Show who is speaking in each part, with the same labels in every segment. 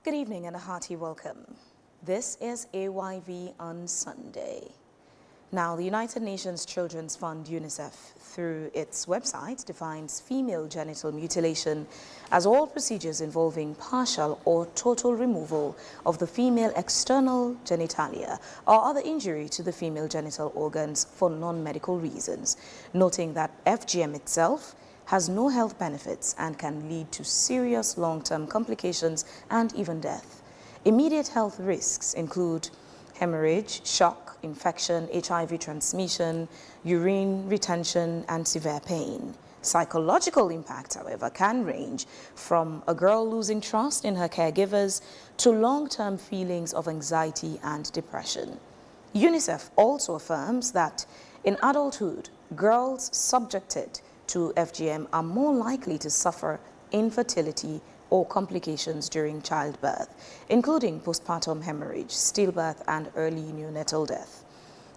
Speaker 1: Good evening and a hearty welcome. This is AYV on Sunday. Now, the United Nations Children's Fund, UNICEF, through its website, defines female genital mutilation as all procedures involving partial or total removal of the female external genitalia or other injury to the female genital organs for non-medical reasons, noting that FGM itself has no health benefits and can lead to serious long-term complications and even death. Immediate health risks include hemorrhage, shock, infection, HIV transmission, urine retention, and severe pain. Psychological impact, however, can range from a girl losing trust in her caregivers to long-term feelings of anxiety and depression. UNICEF also affirms that in adulthood, girls subjected to FGM are more likely to suffer infertility or complications during childbirth, including postpartum hemorrhage, stillbirth, and early neonatal death.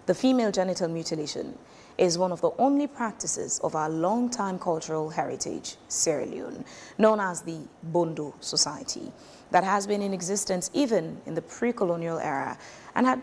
Speaker 1: The female genital mutilation is one of the only practices of our long-time cultural heritage, Sierra Leone, known as the Bondo Society, that has been in existence even in the pre-colonial era and had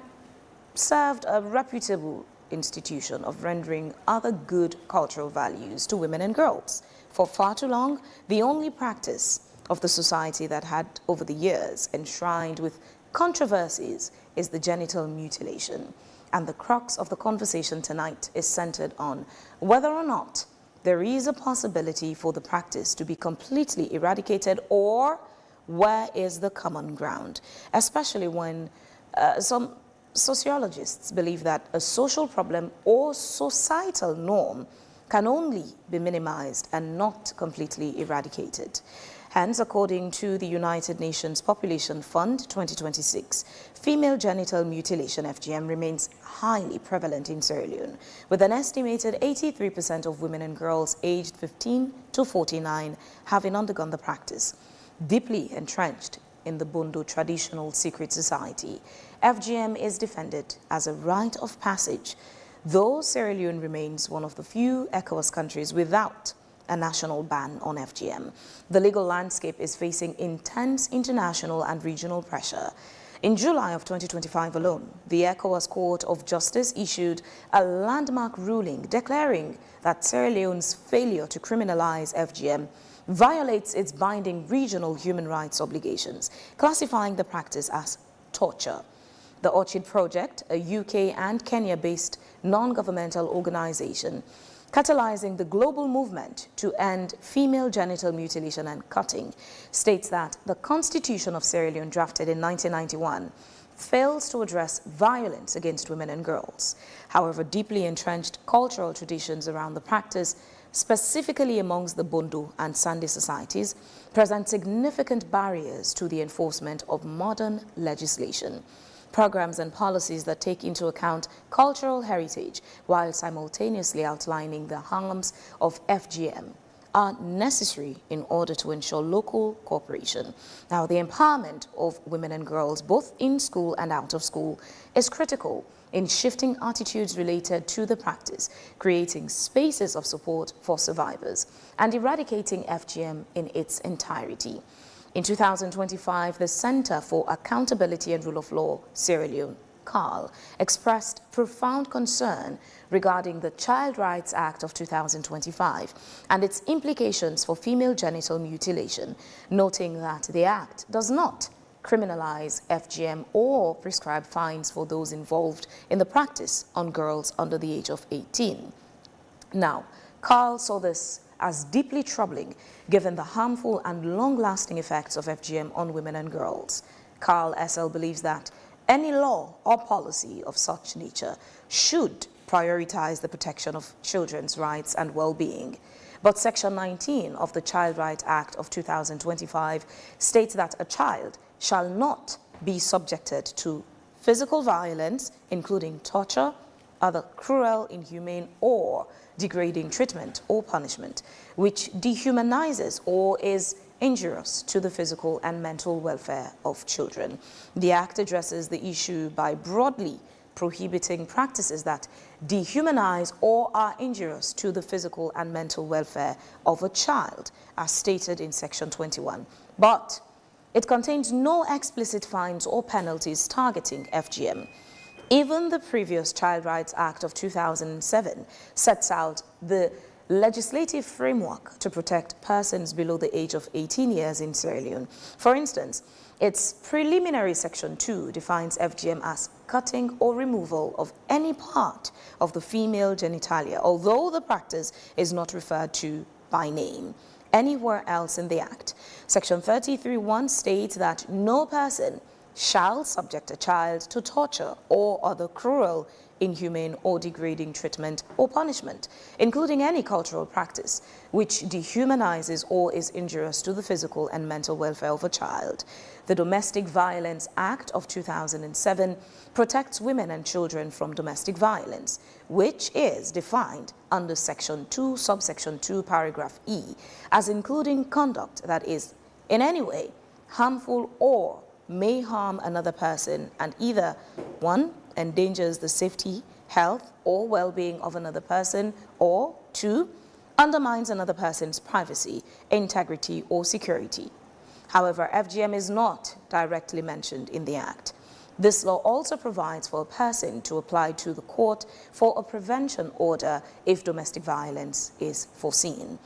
Speaker 1: served a reputable institution of rendering other good cultural values to women and girls. For far too long, the only practice of the society that had over the years enshrined with controversies is the genital mutilation. And the crux of the conversation tonight is centered on whether or not there is a possibility for the practice to be completely eradicated, or where is the common ground, especially when some sociologists believe that a social problem or societal norm can only be minimized and not completely eradicated. Hence, according to the United Nations Population Fund 2026, female genital mutilation, FGM, remains highly prevalent in Sierra Leone, with an estimated 83% of women and girls aged 15 to 49 having undergone the practice. Deeply entrenched in the Bondo traditional secret society, FGM is defended as a rite of passage, though Sierra Leone remains one of the few ECOWAS countries without a national ban on FGM. The legal landscape is facing intense international and regional pressure. In July of 2025 alone, the ECOWAS Court of Justice issued a landmark ruling declaring that Sierra Leone's failure to criminalize FGM violates its binding regional human rights obligations, classifying the practice as torture. The Orchid Project, a UK and Kenya-based non-governmental organization, catalyzing the global movement to end female genital mutilation and cutting, states that the Constitution of Sierra Leone, drafted in 1991, fails to address violence against women and girls. However, deeply entrenched cultural traditions around the practice, specifically amongst the Bondo and Sande societies, present significant barriers to the enforcement of modern legislation. Programs and policies that take into account cultural heritage while simultaneously outlining the harms of FGM are necessary in order to ensure local cooperation. Now, the empowerment of women and girls, both in school and out of school, is critical in shifting attitudes related to the practice, creating spaces of support for survivors, and eradicating FGM in its entirety. In 2025, the Center for Accountability and Rule of Law, Sierra Leone, CARL, expressed profound concern regarding the Child Rights Act of 2025 and its implications for female genital mutilation, noting that the act does not criminalize FGM or prescribe fines for those involved in the practice on girls under the age of 18. Now, CARL saw this as deeply troubling given the harmful and long-lasting effects of FGM on women and girls. CARL SL believes that any law or policy of such nature should prioritize the protection of children's rights and well-being. But Section 19 of the Child Rights Act of 2025 states that a child shall not be subjected to physical violence, including torture, other cruel, inhumane, or degrading treatment or punishment, which dehumanizes or is injurious to the physical and mental welfare of children. The Act addresses the issue by broadly prohibiting practices that dehumanize or are injurious to the physical and mental welfare of a child, as stated in Section 21. But it contains no explicit fines or penalties targeting FGM. Even the previous Child Rights Act of 2007 sets out the legislative framework to protect persons below the age of 18 years in Sierra Leone. For instance, its preliminary Section 2 defines FGM as cutting or removal of any part of the female genitalia, although the practice is not referred to by name anywhere else in the Act. Section 33(1) states that no person shall subject a child to torture or other cruel, inhumane or degrading treatment or punishment, including any cultural practice which dehumanizes or is injurious to the physical and mental welfare of a child. The Domestic Violence Act of 2007 protects women and children from domestic violence, which is defined under Section 2, subsection 2, paragraph E, as including conduct that is in any way harmful or may harm another person and either 1. endangers the safety, health, or well-being of another person, or 2. undermines another person's privacy, integrity, or security. However, FGM is not directly mentioned in the Act. This law also provides for a person to apply to the court for a prevention order if domestic violence is foreseen.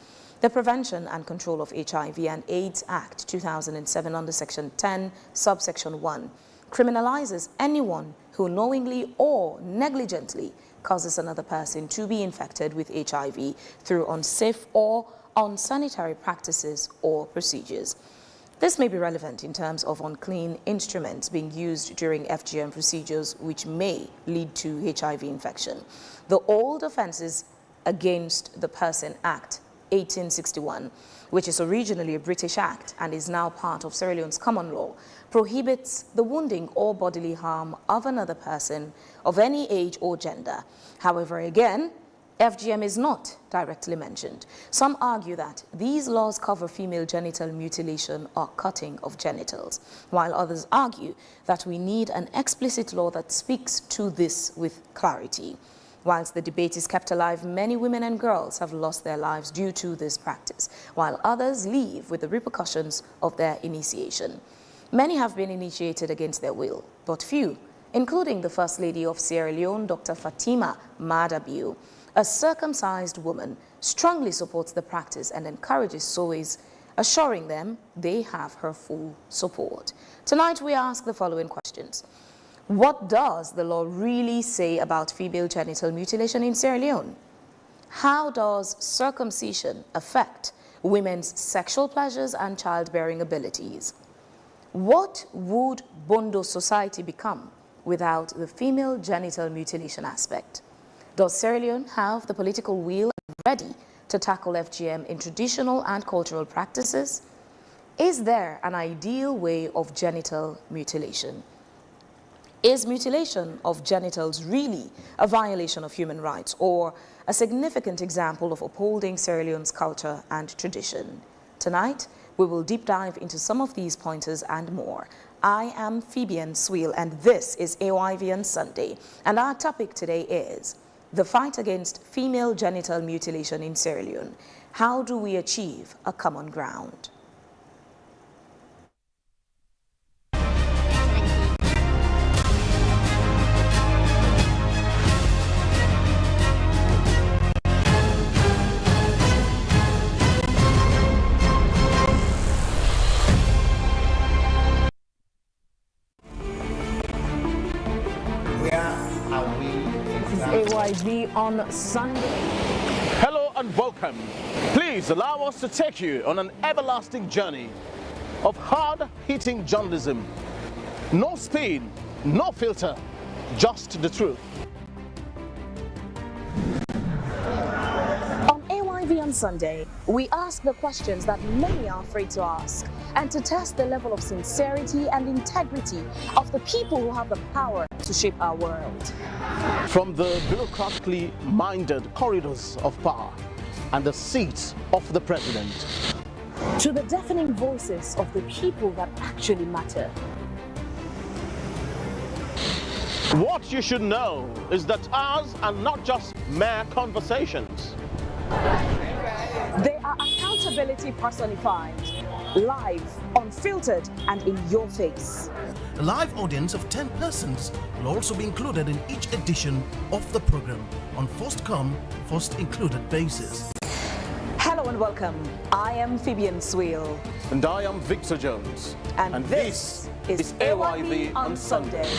Speaker 1: The Prevention and Control of HIV and AIDS Act 2007 under Section 10, subsection 1, criminalizes anyone who knowingly or negligently causes another person to be infected with HIV through unsafe or unsanitary practices or procedures. This may be relevant in terms of unclean instruments being used during FGM procedures which may lead to HIV infection. The Old Offences Against the Person Act 1861, which is originally a British Act and is now part of Sierra Leone's common law, prohibits the wounding or bodily harm of another person of any age or gender. However, again, FGM is not directly mentioned. Some argue that these laws cover female genital mutilation or cutting of genitals, while others argue that we need an explicit law that speaks to this with clarity. Whilst the debate is kept alive, many women and girls have lost their lives due to this practice, while others leave with the repercussions of their initiation. Many have been initiated against their will, but few, including the First Lady of Sierra Leone, Dr. Fatima Madabiu, a circumcised woman, strongly supports the practice and encourages SOEs, assuring them they have her full support. Tonight we ask the following questions. What does the law really say about female genital mutilation in Sierra Leone? How does circumcision affect women's sexual pleasures and childbearing abilities? What would Bondo society become without the female genital mutilation aspect? Does Sierra Leone have the political will ready to tackle FGM in traditional and cultural practices? Is there an ideal way of genital mutilation? Is mutilation of genitals really a violation of human rights or a significant example of upholding Sierra Leone's culture and tradition? Tonight, we will deep dive into some of these pointers and more. I am Phoebian Swiel, and this is AYV on Sunday. And our topic today is the fight against female genital mutilation in Sierra Leone. How do we achieve a common ground? AYV on Sunday.
Speaker 2: Hello and welcome. Please allow us to take you on an everlasting journey of hard-hitting journalism. No spin, no filter, just the truth.
Speaker 1: On AYV on Sunday, we ask the questions that many are afraid to ask and to test the level of sincerity and integrity of the people who have the power to shape our world.
Speaker 2: From the bureaucratically minded corridors of power and the seats of the president,
Speaker 1: to the deafening voices of the people that actually matter.
Speaker 2: What you should know is that ours are not just mere conversations.
Speaker 1: They are accountability personified. live, unfiltered, and in your face.
Speaker 2: A live audience of 10 persons will also be included in each edition of the program on first come, first included basis.
Speaker 1: Hello and welcome. I am Phoebian Swale.
Speaker 2: And I am Victor Jones.
Speaker 1: And this is AYV on Sunday.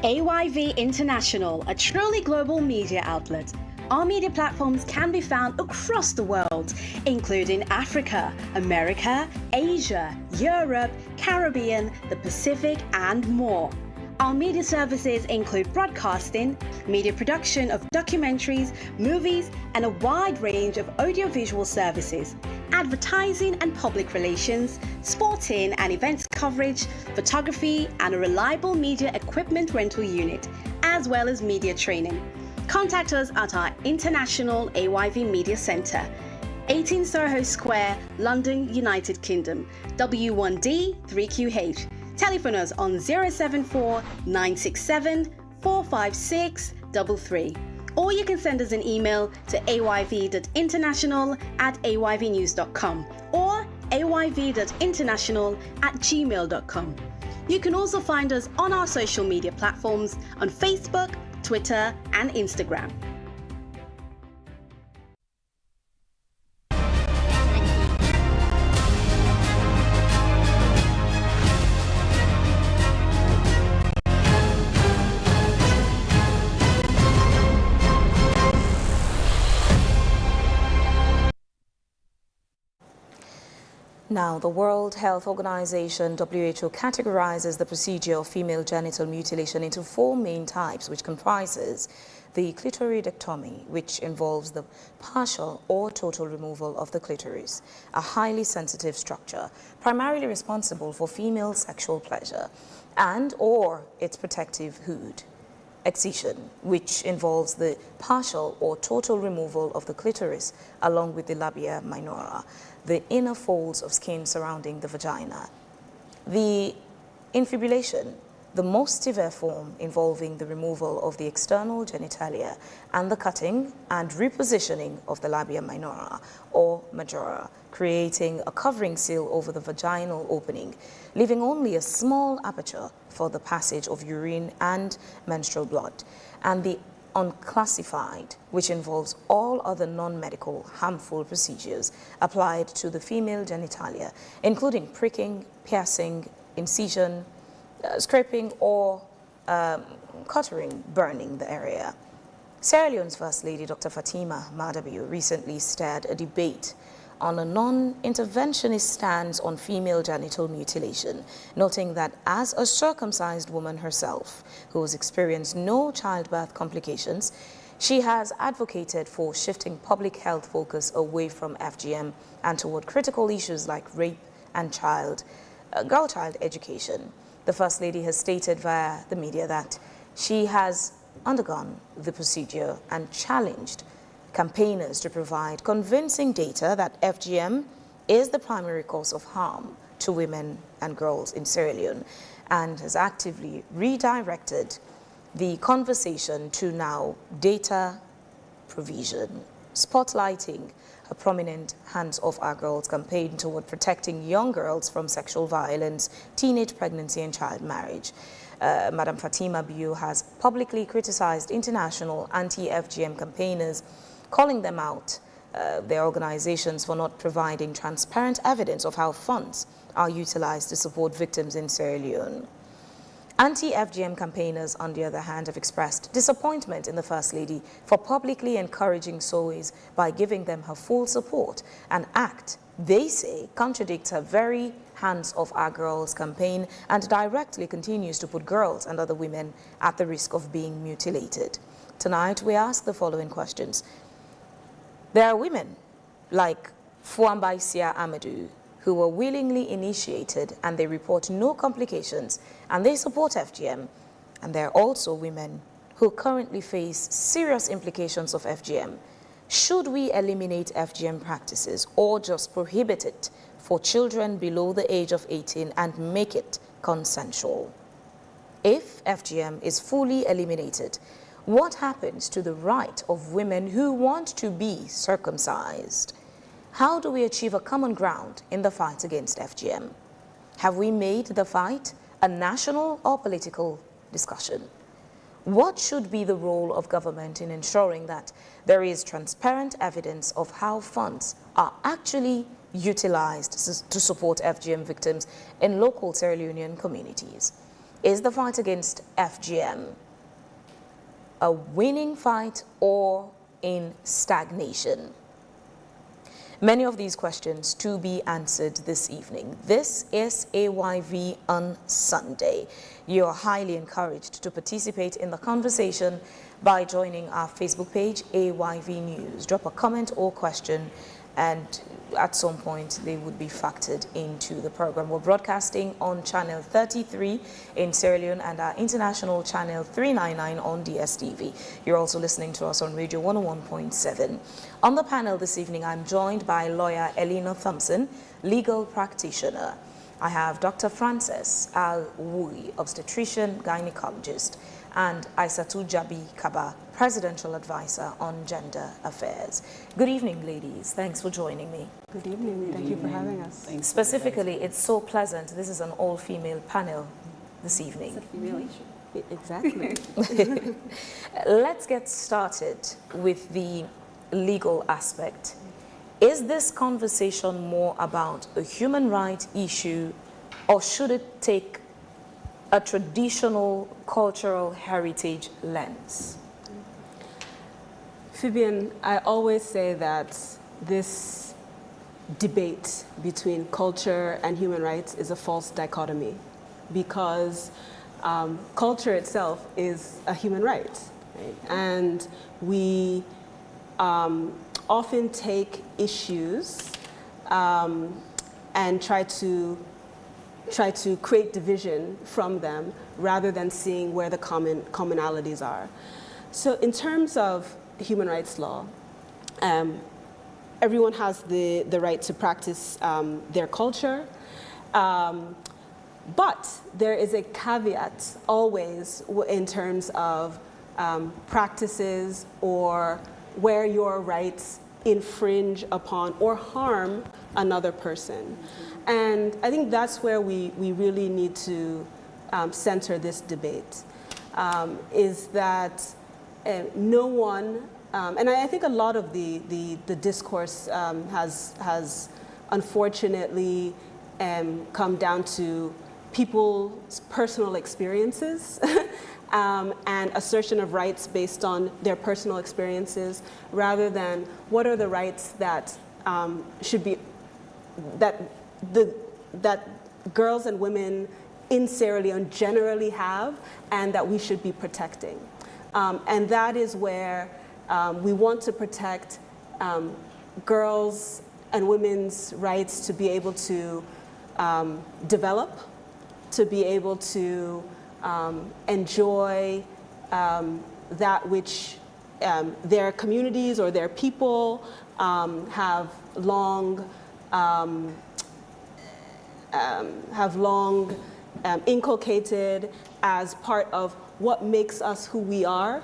Speaker 3: AYV International, a truly global media outlet. Our media platforms can be found across the world, including Africa, America, Asia, Europe, Caribbean, the Pacific, and more. Our media services include broadcasting, media production of documentaries, movies, and a wide range of audiovisual services, advertising and public relations, sporting and events coverage, photography, and a reliable media equipment rental unit, as well as media training. Contact us at our International AYV Media Centre, 18 Soho Square, London, United Kingdom, W1D 3QH. Telephone us on 074 967 456 33. Or you can send us an email to ayv.international@ayvnews.com or ayv.international@gmail.com. You can also find us on our social media platforms on Facebook, Twitter, and Instagram.
Speaker 1: Now, the World Health Organization, WHO, categorizes the procedure of female genital mutilation into 4 main types, which comprises the clitoridectomy, which involves the partial or total removal of the clitoris, a highly sensitive structure, primarily responsible for female sexual pleasure, and or its protective hood. Excision, which involves the partial or total removal of the clitoris along with the labia minora, the inner folds of skin surrounding the vagina. The infibulation, the most severe form involving the removal of the external genitalia and the cutting and repositioning of the labia minora or majora, creating a covering seal over the vaginal opening, leaving only a small aperture for the passage of urine and menstrual blood, and the unclassified, which involves all other non-medical harmful procedures applied to the female genitalia, including pricking, piercing, incision, scraping, or cautering, burning the area. Sierra Leone's First Lady, Dr. Fatima Madabiu, recently started a debate on a non-interventionist stance on female genital mutilation, noting that as a circumcised woman herself who has experienced no childbirth complications, she has advocated for shifting public health focus away from FGM and toward critical issues like rape and girl-child education. The First Lady has stated via the media that she has undergone the procedure and challenged campaigners to provide convincing data that FGM is the primary cause of harm to women and girls in Sierra Leone, and has actively redirected the conversation to now data provision, spotlighting a prominent Hands Off Our Girls campaign toward protecting young girls from sexual violence, teenage pregnancy, and child marriage. Madam Fatima Biu has publicly criticized international anti-FGM campaigners, calling them out, their organizations, for not providing transparent evidence of how funds are utilized to support victims in Sierra Leone. Anti-FGM campaigners, on the other hand, have expressed disappointment in the First Lady for publicly encouraging Sowe's by giving them her full support, an act they say contradicts her very Hands Off Our Girls campaign and directly continues to put girls and other women at the risk of being mutilated. Tonight, we ask the following questions. There are women like Fuambaisia Amadou who were willingly initiated and they report no complications and they support FGM. And there are also women who currently face serious implications of FGM. Should we eliminate FGM practices or just prohibit it for children below the age of 18 and make it consensual? If FGM is fully eliminated, what happens to the right of women who want to be circumcised? How do we achieve a common ground in the fight against FGM? Have we made the fight a national or political discussion? What should be the role of government in ensuring that there is transparent evidence of how funds are actually utilized to support FGM victims in local Sierra Leonean communities? Is the fight against FGM a winning fight or in stagnation? Many of these questions to be answered this evening. This is AYV on Sunday. You are highly encouraged to participate in the conversation by joining our Facebook page, AYV News. Drop a comment or question, and at some point they would be factored into the program. We're broadcasting on channel 33 in Sierra Leone and our international channel 399 on DSTV. You're also listening to us on Radio 101.7. On the panel this evening, I'm joined by lawyer Elena Thompson, legal practitioner. I have Dr. Frances Al-Wui, obstetrician, gynecologist, and Aissatou Jabi Kaba, presidential advisor on gender affairs. Good evening, ladies. Thanks for joining me.
Speaker 4: Good evening. Thank you for having us.
Speaker 1: Specifically, it's so pleasant. This is an all-female panel this evening.
Speaker 4: It's a female issue. Exactly.
Speaker 1: Let's get started with the legal aspect. Is this conversation more about a human rights issue, or should it take a traditional cultural heritage lens?
Speaker 4: Fabian, I always say that this debate between culture and human rights is a false dichotomy, because culture itself is a human right, right? And we often take issues and try to create division from them rather than seeing where the commonalities are. So in terms of human rights law, everyone has the right to practice their culture, but there is a caveat always in terms of practices or where your rights infringe upon or harm another person. And I think that's where we really need to center this debate, is that no one, and I think a lot of the discourse has unfortunately come down to people's personal experiences and assertion of rights based on their personal experiences, rather than what are the rights that should be, that girls and women in Sierra Leone generally have and that we should be protecting. And that is where we want to protect girls and women's rights to be able to develop, to be able to enjoy that which their communities or their people have long inculcated as part of what makes us who we are.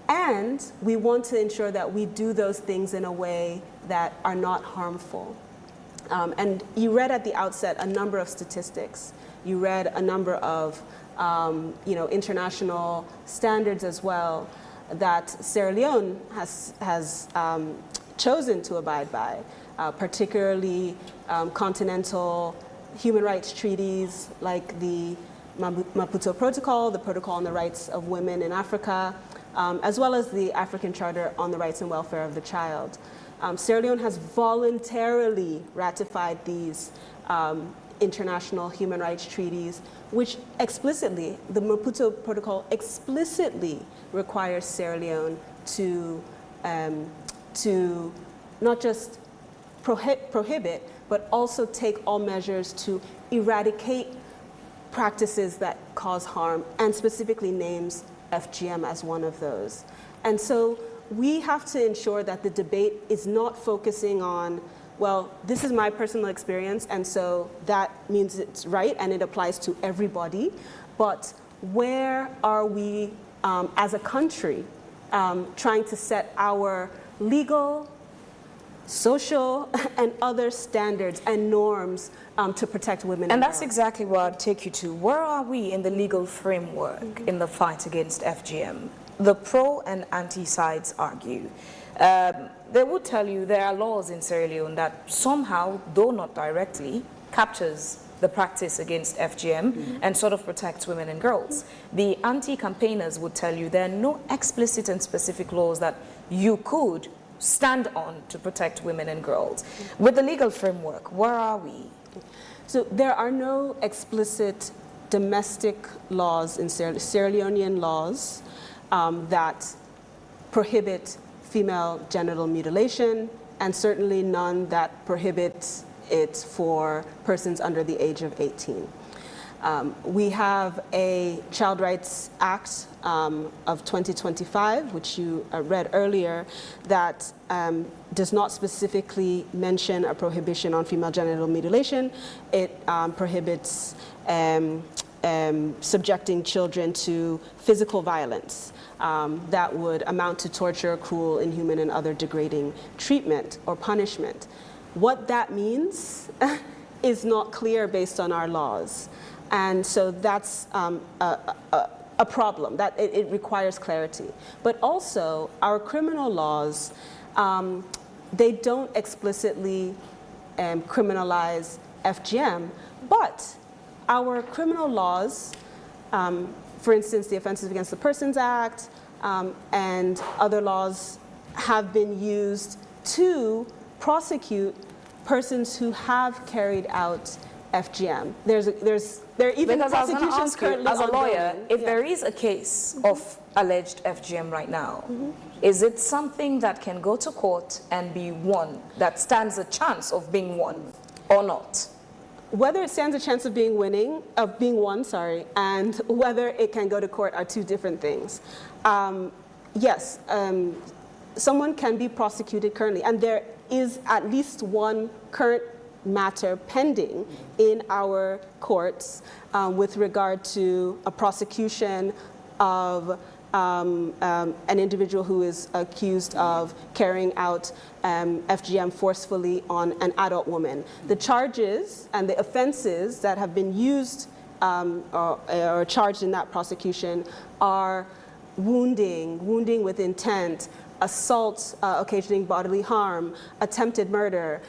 Speaker 4: And we want to ensure that we do those things in a way that are not harmful. And you read at the outset a number of statistics. You read a number of international standards as well that Sierra Leone has chosen to abide by, particularly continental human rights treaties like the Maputo Protocol, the Protocol on the Rights of Women in Africa, as well as the African Charter on the Rights and Welfare of the Child. Sierra Leone has voluntarily ratified these international human rights treaties, which explicitly, the Maputo Protocol explicitly requires Sierra Leone to not just prohibit, but also take all measures to eradicate practices that cause harm, and specifically names FGM as one of those. And so we have to ensure that the debate is not focusing on, well, this is my personal experience, and so that means it's right and it applies to everybody, but where are we as a country trying to set our legal, social, and other standards and norms to protect women
Speaker 1: and that's
Speaker 4: girls.
Speaker 1: exactly where I'd take you to. Where are we in the legal framework in the fight against FGM? The pro and anti sides argue. They would tell you there are laws in Sierra Leone that somehow, though not directly, captures the practice against FGM and sort of protects women and girls. The anti-campaigners would tell you there are no explicit and specific laws that you could stand on to protect women and girls. With the legal framework, where are we?
Speaker 4: So there are no explicit domestic laws in Sierra Leonean laws that prohibit female genital mutilation, and certainly none that prohibits it for persons under the age of 18. We have a Child Rights Act of 2025, which you read earlier, that does not specifically mention a prohibition on female genital mutilation. It prohibits subjecting children to physical violence that would amount to torture, cruel, inhuman, and other degrading treatment or punishment. What that means is not clear based on our laws. And so that's a problem, that it requires clarity. But also, our criminal laws, they don't explicitly criminalize FGM, but our criminal laws, for instance, the Offenses Against the Persons Act and other laws have been used to prosecute persons who have carried out FGM. There are even
Speaker 1: Because I was going to
Speaker 4: prosecutions
Speaker 1: ask you,
Speaker 4: currently
Speaker 1: as a lawyer,
Speaker 4: ongoing.
Speaker 1: if there is a case of alleged FGM right now, is it something that can go to court and be won, that stands a chance of being won, or not?
Speaker 4: Whether it stands a chance of being won, and whether it can go to court are two different things. Yes, someone can be prosecuted currently, and there is at least one current matter pending in our courts with regard to a prosecution of an individual who is accused of carrying out FGM forcefully on an adult woman. The charges and the offenses that have been used or charged in that prosecution are wounding with intent, assault occasioning bodily harm, attempted murder.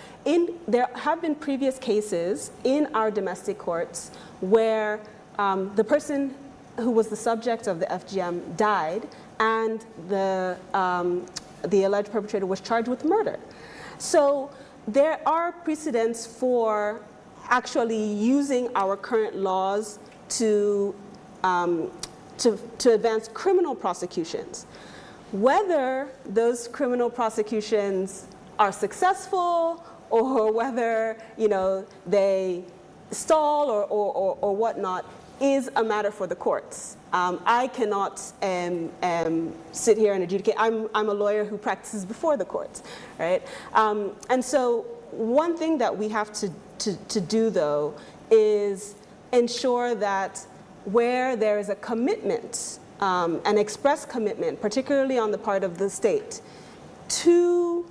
Speaker 4: There have been previous cases in our domestic courts where the person who was the subject of the FGM died, and the alleged perpetrator was charged with murder. So there are precedents for actually using our current laws to advance criminal prosecutions. Whether those criminal prosecutions are successful or whether they stall or whatnot is a matter for the courts. I cannot sit here and adjudicate. I'm a lawyer who practices before the courts, right? And so one thing that we have to do, though, is ensure that where there is a commitment, an express commitment, particularly on the part of the state, to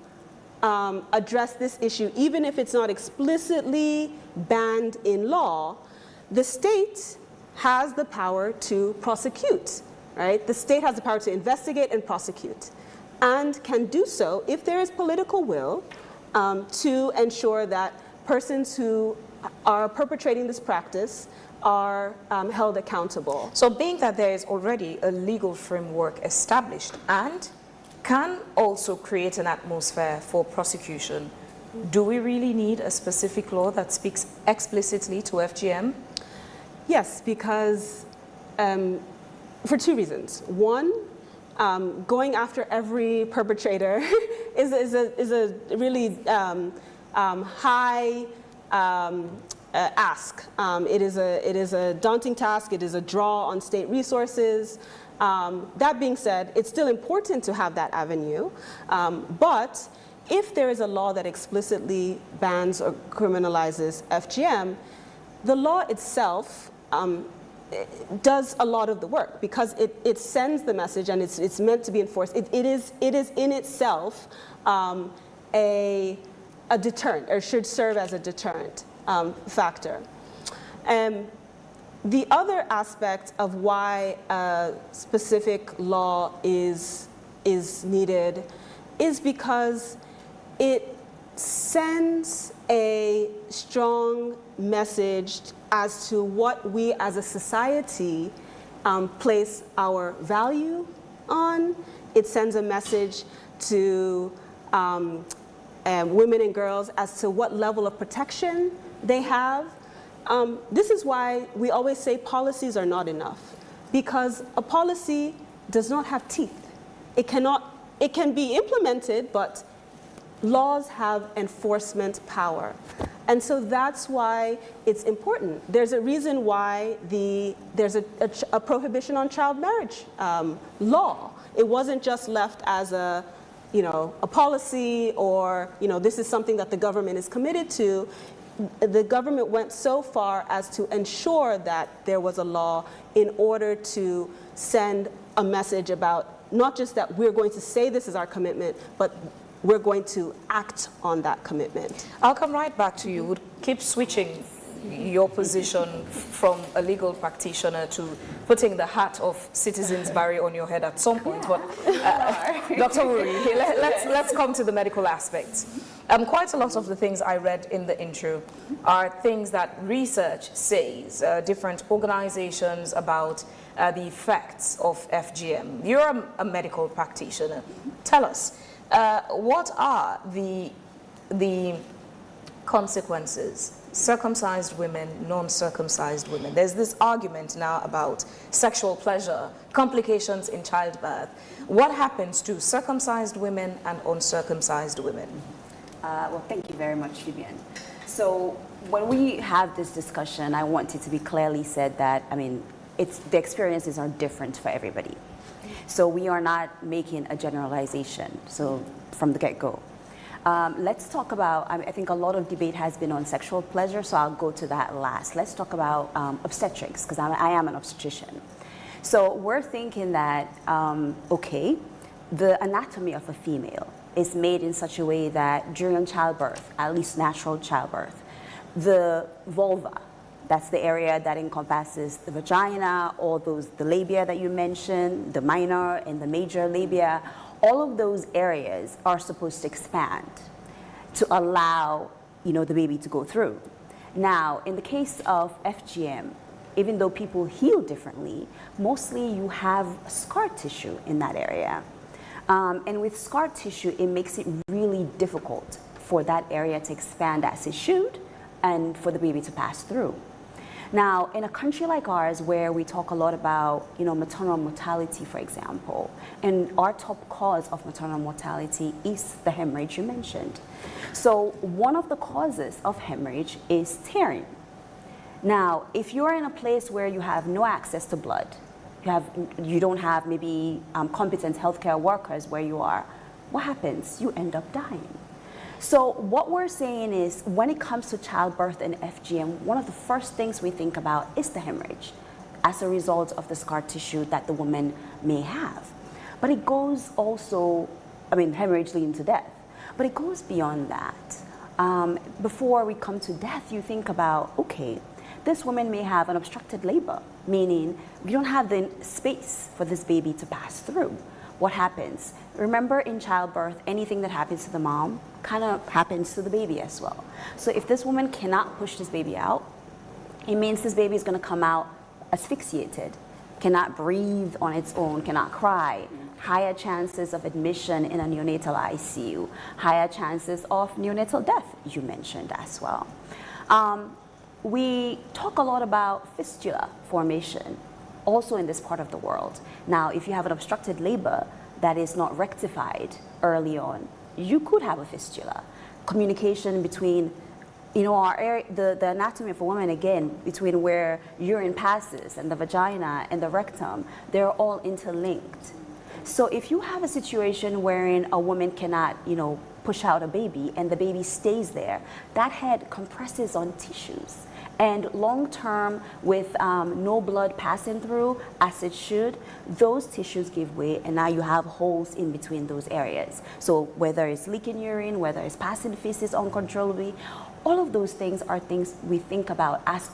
Speaker 4: address this issue, even if it's not explicitly banned in law, the state has the power to prosecute, right? The state has the power to investigate and prosecute, and can do so if there is political will to ensure that persons who are perpetrating this practice are held accountable.
Speaker 1: So being that there is already a legal framework established and can also create an atmosphere for prosecution, do we really need a specific law that speaks explicitly to FGM?
Speaker 4: Yes, because for two reasons. One, going after every perpetrator is a really high ask. It is a daunting task. It is a draw on state resources. That being said, it's still important to have that avenue, but if there is a law that explicitly bans or criminalizes FGM, the law itself does a lot of the work because it sends the message and it's meant to be enforced. It is in itself a deterrent, or should serve as a deterrent factor. The other aspect of why a specific law is needed is because it sends a strong message as to what we as a society place our value on. It sends a message to women and girls as to what level of protection they have. This is why we always say policies are not enough, because a policy does not have teeth. It can be implemented, but laws have enforcement power. And so that's why it's important. There's a reason why there's a prohibition on child marriage law. It wasn't just left as a policy or, this is something that the government is committed to. The government went so far as to ensure that there was a law in order to send a message about not just that we're going to say this is our commitment, but we're going to act on that commitment.
Speaker 1: I'll come right back to you. We'll keep switching your position from a legal practitioner to putting the hat of Citizens Barry on your head at some point. But Dr. Wuri, let's come to the medical aspects. Quite a lot of the things I read in the intro are things that research says, different organizations about the effects of FGM. You're a medical practitioner. Tell us, what are the consequences? Circumcised women, non-circumcised women. There's this argument now about sexual pleasure, complications in childbirth. What happens to circumcised women and uncircumcised women?
Speaker 5: Well, thank you very much, Vivian. So when we have this discussion, I want it to be clearly said that, the experiences are different for everybody. So we are not making a generalization, so from the get-go. Let's talk about, I think a lot of debate has been on sexual pleasure, so I'll go to that last. Let's talk about obstetrics, because I am an obstetrician. So we're thinking that, okay, the anatomy of a female is made in such a way that during childbirth, at least natural childbirth, the vulva, that's the area that encompasses the vagina, all the labia that you mentioned, the minor and the major labia, all of those areas are supposed to expand to allow, the baby to go through. Now, in the case of FGM, even though people heal differently, mostly you have scar tissue in that area. And with scar tissue, it makes it really difficult for that area to expand as it should and for the baby to pass through. Now, in a country like ours, where we talk a lot about, maternal mortality, for example, and our top cause of maternal mortality is the hemorrhage you mentioned. So one of the causes of hemorrhage is tearing. Now, if you're in a place where you have no access to blood, you don't have maybe competent healthcare workers where you are, what happens? You end up dying. So what we're saying is, when it comes to childbirth and FGM, one of the first things we think about is the hemorrhage as a result of the scar tissue that the woman may have. But it goes also, hemorrhage leading to death, but it goes beyond that. Before we come to death, you think about, okay, this woman may have an obstructed labor, meaning we don't have the space for this baby to pass through. What happens? Remember, in childbirth, anything that happens to the mom kind of happens to the baby as well. So if this woman cannot push this baby out, it means this baby is going to come out asphyxiated, cannot breathe on its own, cannot cry, higher chances of admission in a neonatal ICU, higher chances of neonatal death, you mentioned as well. We talk a lot about fistula formation, also in this part of the world. Now, if you have an obstructed labor that is not rectified early on, you could have a fistula. Communication between, our area, the anatomy of a woman, again, between where urine passes and the vagina and the rectum, they're all interlinked. So if you have a situation wherein a woman cannot, push out a baby and the baby stays there, that head compresses on tissues. And long term, with no blood passing through as it should, those tissues give way, and now you have holes in between those areas. So whether it's leaking urine, whether it's passing feces uncontrollably, all of those things are things we think about as,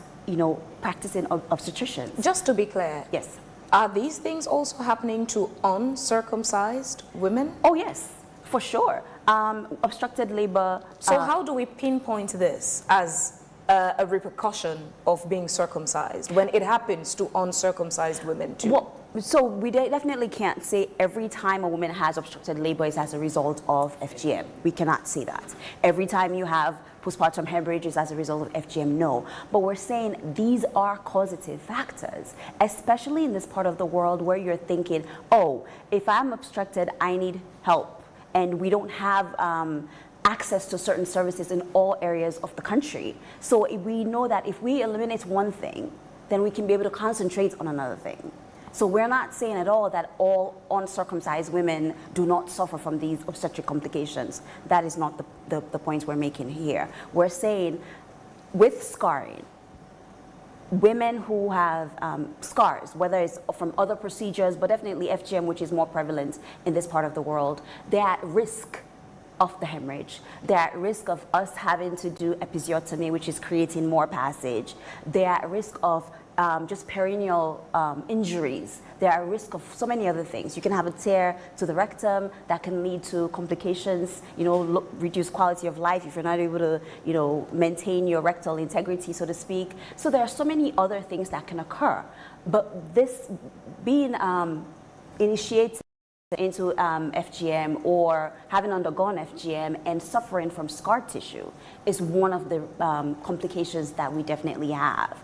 Speaker 5: practicing obstetricians.
Speaker 1: Just to be clear.
Speaker 5: Yes.
Speaker 1: Are these things also happening to uncircumcised women?
Speaker 5: Oh, yes, for sure. Obstructed labor.
Speaker 1: So how do we pinpoint this as a repercussion of being circumcised when it happens to uncircumcised women too?
Speaker 5: Well, so we definitely can't say every time a woman has obstructed labor is as a result of FGM. We cannot say that. Every time you have postpartum hemorrhage is as a result of FGM, no. But we're saying these are causative factors, especially in this part of the world where you're thinking, oh, if I'm obstructed, I need help. And we don't have access to certain services in all areas of the country. So we know that if we eliminate one thing, then we can be able to concentrate on another thing. So we're not saying at all that all uncircumcised women do not suffer from these obstetric complications. That is not the point we're making here. We're saying with scarring, women who have scars, whether it's from other procedures, but definitely FGM, which is more prevalent in this part of the world, they're at risk of the hemorrhage. They're at risk of us having to do episiotomy, which is creating more passage. They're at risk of just perineal injuries. They're at risk of so many other things. You can have a tear to the rectum that can lead to complications, reduced quality of life if you're not able to, maintain your rectal integrity, so to speak. So there are so many other things that can occur. But this being initiated into FGM or having undergone FGM and suffering from scar tissue is one of the complications that we definitely have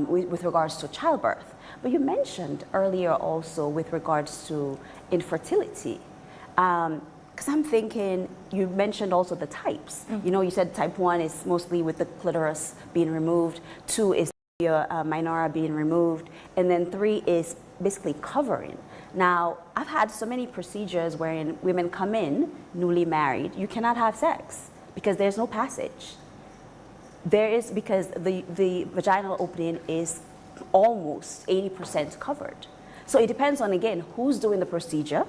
Speaker 5: with regards to childbirth. But you mentioned earlier also with regards to infertility. Because I'm thinking, you mentioned also the types. Mm-hmm. You said type 1 is mostly with the clitoris being removed, 2 is your minora being removed, and then 3 is basically covering. Now, I've had so many procedures wherein women come in, newly married, you cannot have sex because there's no passage. There is, because the vaginal opening is almost 80% covered. So it depends on, again, who's doing the procedure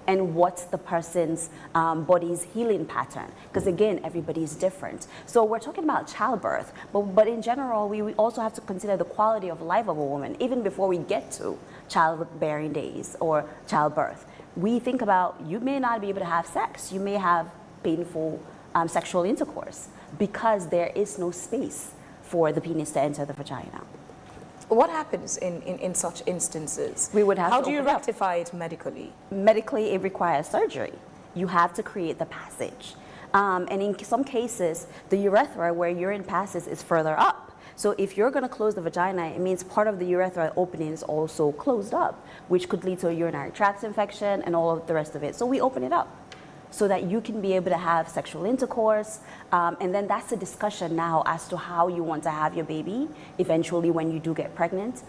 Speaker 5: and what's the person's body's healing pattern. Because again, everybody is different. So we're talking about childbirth, but in general, we also have to consider the quality of life of a woman, even before we get to childbearing days or childbirth. We think about, you may not be able to have sex. You may have painful sexual intercourse because there is no space for the penis to enter the vagina.
Speaker 1: What happens in such instances?
Speaker 5: We would have
Speaker 1: How
Speaker 5: to
Speaker 1: do you
Speaker 5: open up.
Speaker 1: rectify it medically?
Speaker 5: Medically, it requires surgery. You have to create the passage. And in some cases, the urethra where urine passes is further up. So if you're going to close the vagina, it means part of the urethra opening is also closed up, which could lead to a urinary tract infection and all of the rest of it. So we open it up so that you can be able to have sexual intercourse. And then that's a discussion now as to how you want to have your baby eventually when you do get pregnant,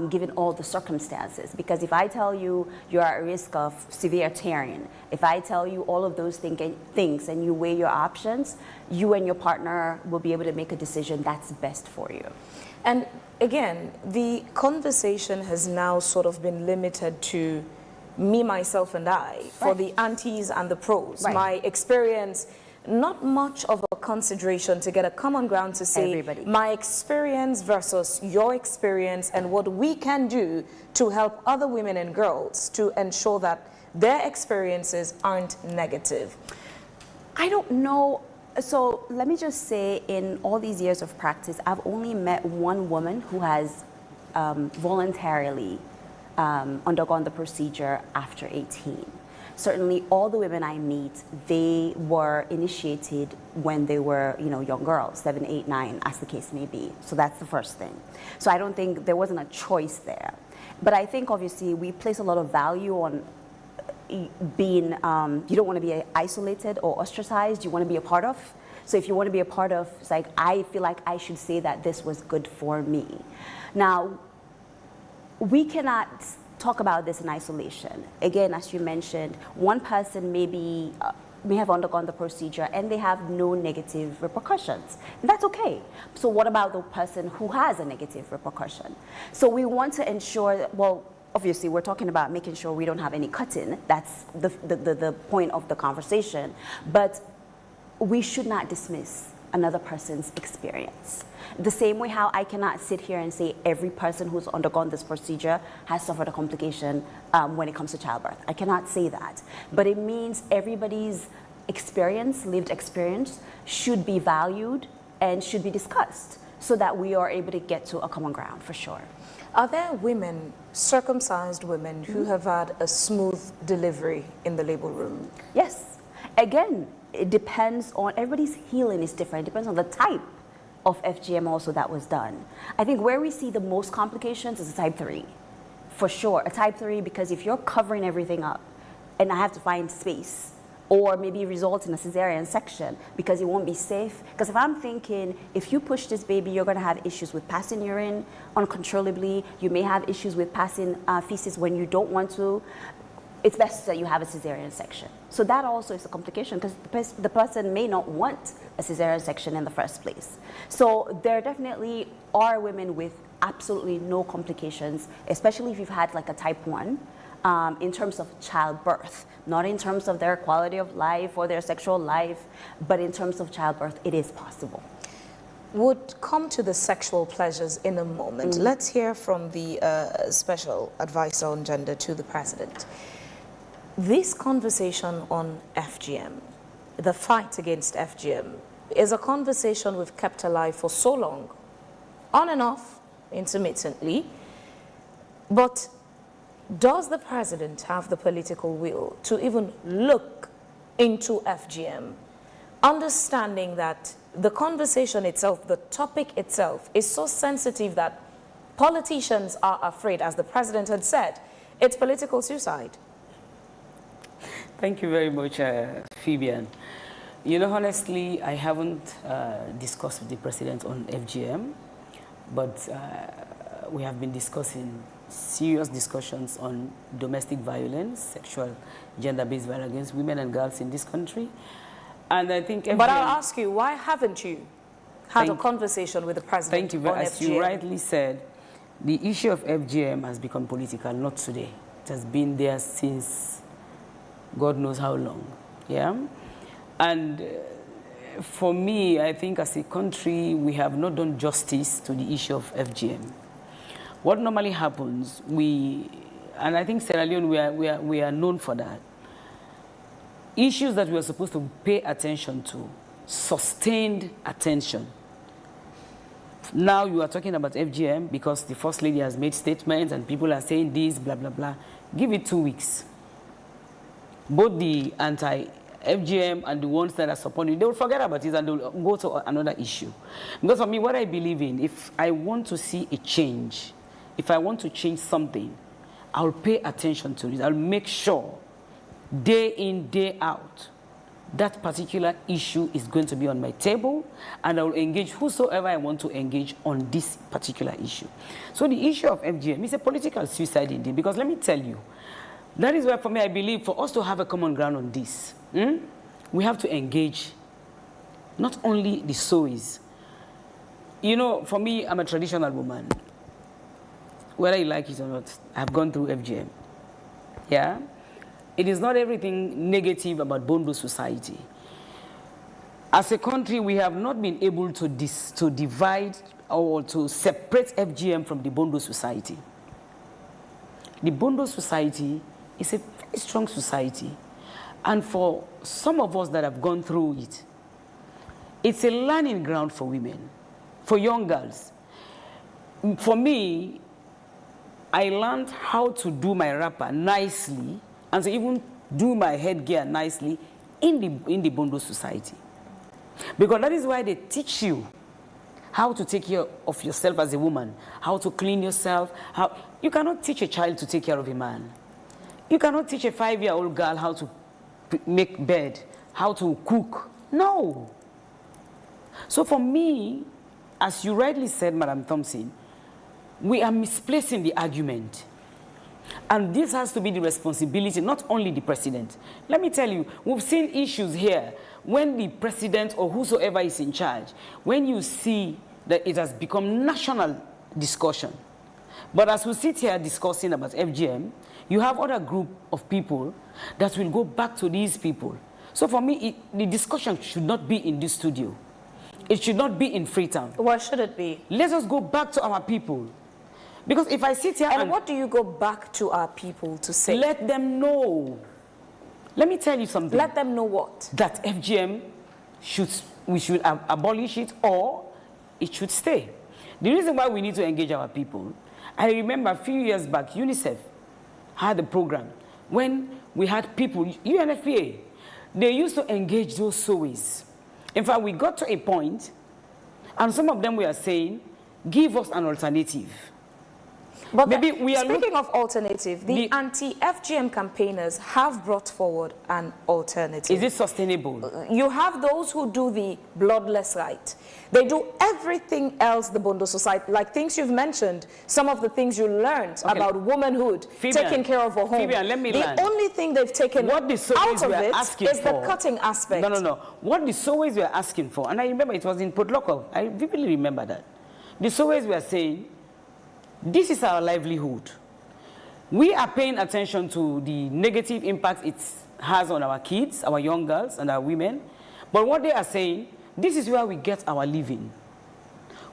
Speaker 5: given all the circumstances. Because if I tell you you're at risk of severe tearing, if I tell you all of those things and you weigh your options, you and your partner will be able to make a decision that's best for you.
Speaker 1: And again, the conversation has now sort of been limited to me, myself, and I, for
Speaker 5: Right.
Speaker 1: the antis and the pros.
Speaker 5: Right.
Speaker 1: My experience, not much of a consideration to get a common ground to say
Speaker 5: Everybody.
Speaker 1: my experience versus your experience and what we can do to help other women and girls to ensure that their experiences aren't negative.
Speaker 5: I don't know So let me just say, in all these years of practice, I've only met one woman who has voluntarily undergone the procedure after 18. Certainly, all the women I meet, they were initiated when they were, young girls, 7, 8, 9, as the case may be. So that's the first thing. So I don't think there wasn't a choice there. But I think, obviously, we place a lot of value on being, you don't want to be isolated or ostracized, you want to be a part of. So if you want to be a part of, it's like, I feel like I should say that this was good for me. Now, we cannot talk about this in isolation. Again, as you mentioned, one person may have undergone the procedure and they have no negative repercussions. And that's okay. So what about the person who has a negative repercussion? So we want to ensure, well, obviously we're talking about making sure we don't have any cut-in. That's the point of the conversation. But we should not dismiss another person's experience. The same way how I cannot sit here and say every person who's undergone this procedure has suffered a complication when it comes to childbirth. I cannot say that. But it means everybody's experience, lived experience, should be valued and should be discussed so that we are able to get to a common ground, for sure.
Speaker 1: Are there women, circumcised women, who have had a smooth delivery in the labor room?
Speaker 5: Yes. Again, it depends on, everybody's healing is different. It depends on the type of FGM also that was done. I think where we see the most complications is a type 3, for sure. A type 3, because if you're covering everything up and I have to find space, or maybe result in a cesarean section because it won't be safe. Because if I'm thinking, if you push this baby, you're gonna have issues with passing urine uncontrollably, you may have issues with passing feces when you don't want to, it's best that you have a cesarean section. So that also is a complication because the person may not want a cesarean section in the first place. So there definitely are women with absolutely no complications, especially if you've had like a type 1, in terms of childbirth, not in terms of their quality of life or their sexual life, but in terms of childbirth, it is possible.
Speaker 1: Would come to the sexual pleasures in a moment. Let's hear from the Special Advisor on Gender to the President. This conversation on FGM, the fight against FGM, is a conversation we've kept alive for so long, on and off, intermittently. But does the President have the political will to even look into FGM, understanding that the conversation itself, the topic itself, is so sensitive that politicians are afraid, as the President had said, it's political suicide?
Speaker 6: Thank you very much, Fabian. You know, honestly, I haven't discussed with the President on FGM, but we have been discussing serious discussions on domestic violence, sexual, gender-based violence against women and girls in this country. And I think FGM...
Speaker 1: But I'll ask you, why haven't you had a conversation with the President
Speaker 6: Thank you very
Speaker 1: on
Speaker 6: much. As
Speaker 1: FGM?
Speaker 6: you rightly said, the issue of FGM has become political, not today. It has been there since God knows how long, yeah? And for me, I think as a country, we have not done justice to the issue of FGM. What normally happens, and I think Sierra Leone, we are known for that. Issues that we are supposed to pay attention to, sustained attention. Now you are talking about FGM because the First Lady has made statements and people are saying this, blah, blah, blah. Give it 2 weeks. Both the anti-FGM and the ones that are supporting it, they will forget about it and they will go to another issue. Because for me, what I believe in, if I want to see a change, if I want to change something, I'll pay attention to it. I'll make sure, day in, day out, that particular issue is going to be on my table, and I will engage whosoever I want to engage on this particular issue. So the issue of FGM is a political suicide indeed, because let me tell you, that is why for me I believe for us to have a common ground on this, we have to engage not only the SOEs. You know, for me, I'm a traditional woman. Whether you like it or not, I've gone through FGM. Yeah? It is not everything negative about Bondo society. As a country, we have not been able to divide or to separate FGM from the Bondo society. The Bondo society is a very strong society. And for some of us that have gone through it, It's a learning ground for women, for young girls. For me, I learned how to do my wrapper nicely and to even do my headgear nicely in the Bondo society. Because that is why they teach you how to take care of yourself as a woman, how to clean yourself. You cannot teach a child to take care of a man. You cannot teach a 5-year-old girl how to make bed, how to cook. No. So for me, as you rightly said, Madam Thompson, we are misplacing the argument. And this has to be the responsibility, not only the president. Let me tell you, we've seen issues here when the president or whosoever is in charge, when you see that it has become national discussion. But as we sit here discussing about FGM, you have other group of people that will go back to these people. So for me, the discussion should not be in this studio. It should not be in Freetown.
Speaker 1: Why should it be?
Speaker 6: Let us go back to our people. Because if I sit here
Speaker 1: and what do you go back to our people to say?
Speaker 6: Let them know. Let me tell you something.
Speaker 1: Let them know what?
Speaker 6: That FGM, we should abolish it or it should stay. The reason why we need to engage our people, I remember a few years back, UNICEF had a program when we had people, UNFPA, they used to engage those SOEs. In fact, we got to a point, and some of them were saying, give us an alternative.
Speaker 1: But maybe speaking of alternative, the anti-FGM campaigners have brought forward an alternative.
Speaker 6: Is it sustainable?
Speaker 1: You have those who do the bloodless rite. They do everything else the Bondo society, like things you've mentioned, some of the things you learned about womanhood, taking care of a home.
Speaker 6: Phoebian, let me
Speaker 1: the only thing they've taken out of it is the cutting aspect.
Speaker 6: No. What the SOEs were asking for, and I remember it was in Port Loko, I vividly remember that. The SOEs were saying, this is our livelihood. We are paying attention to the negative impact it has on our kids, our young girls, and our women. But what they are saying, this is where we get our living.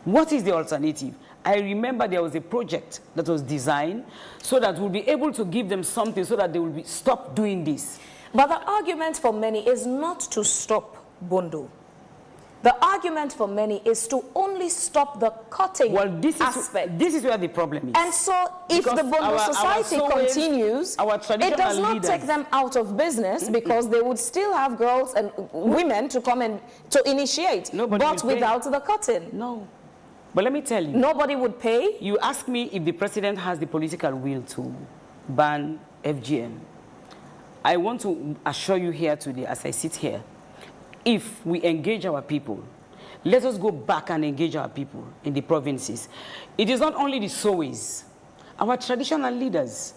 Speaker 6: What is the alternative? I remember there was a project that was designed so that we'll be able to give them something so that they will stop doing this.
Speaker 1: But the argument for many is not to stop Bondo. The argument for many is to only stop the cutting aspect.
Speaker 6: This is where the problem is.
Speaker 1: And so if the Bondo society continues, it does not take them out of business because they would still have girls and women to come and to initiate, but without the cutting.
Speaker 6: No. But let me tell you.
Speaker 1: Nobody would pay?
Speaker 6: You ask me if the president has the political will to ban FGM. I want to assure you here today, as I sit here, if we engage our people, let us go back and engage our people in the provinces. It is not only the SOEs, our traditional leaders.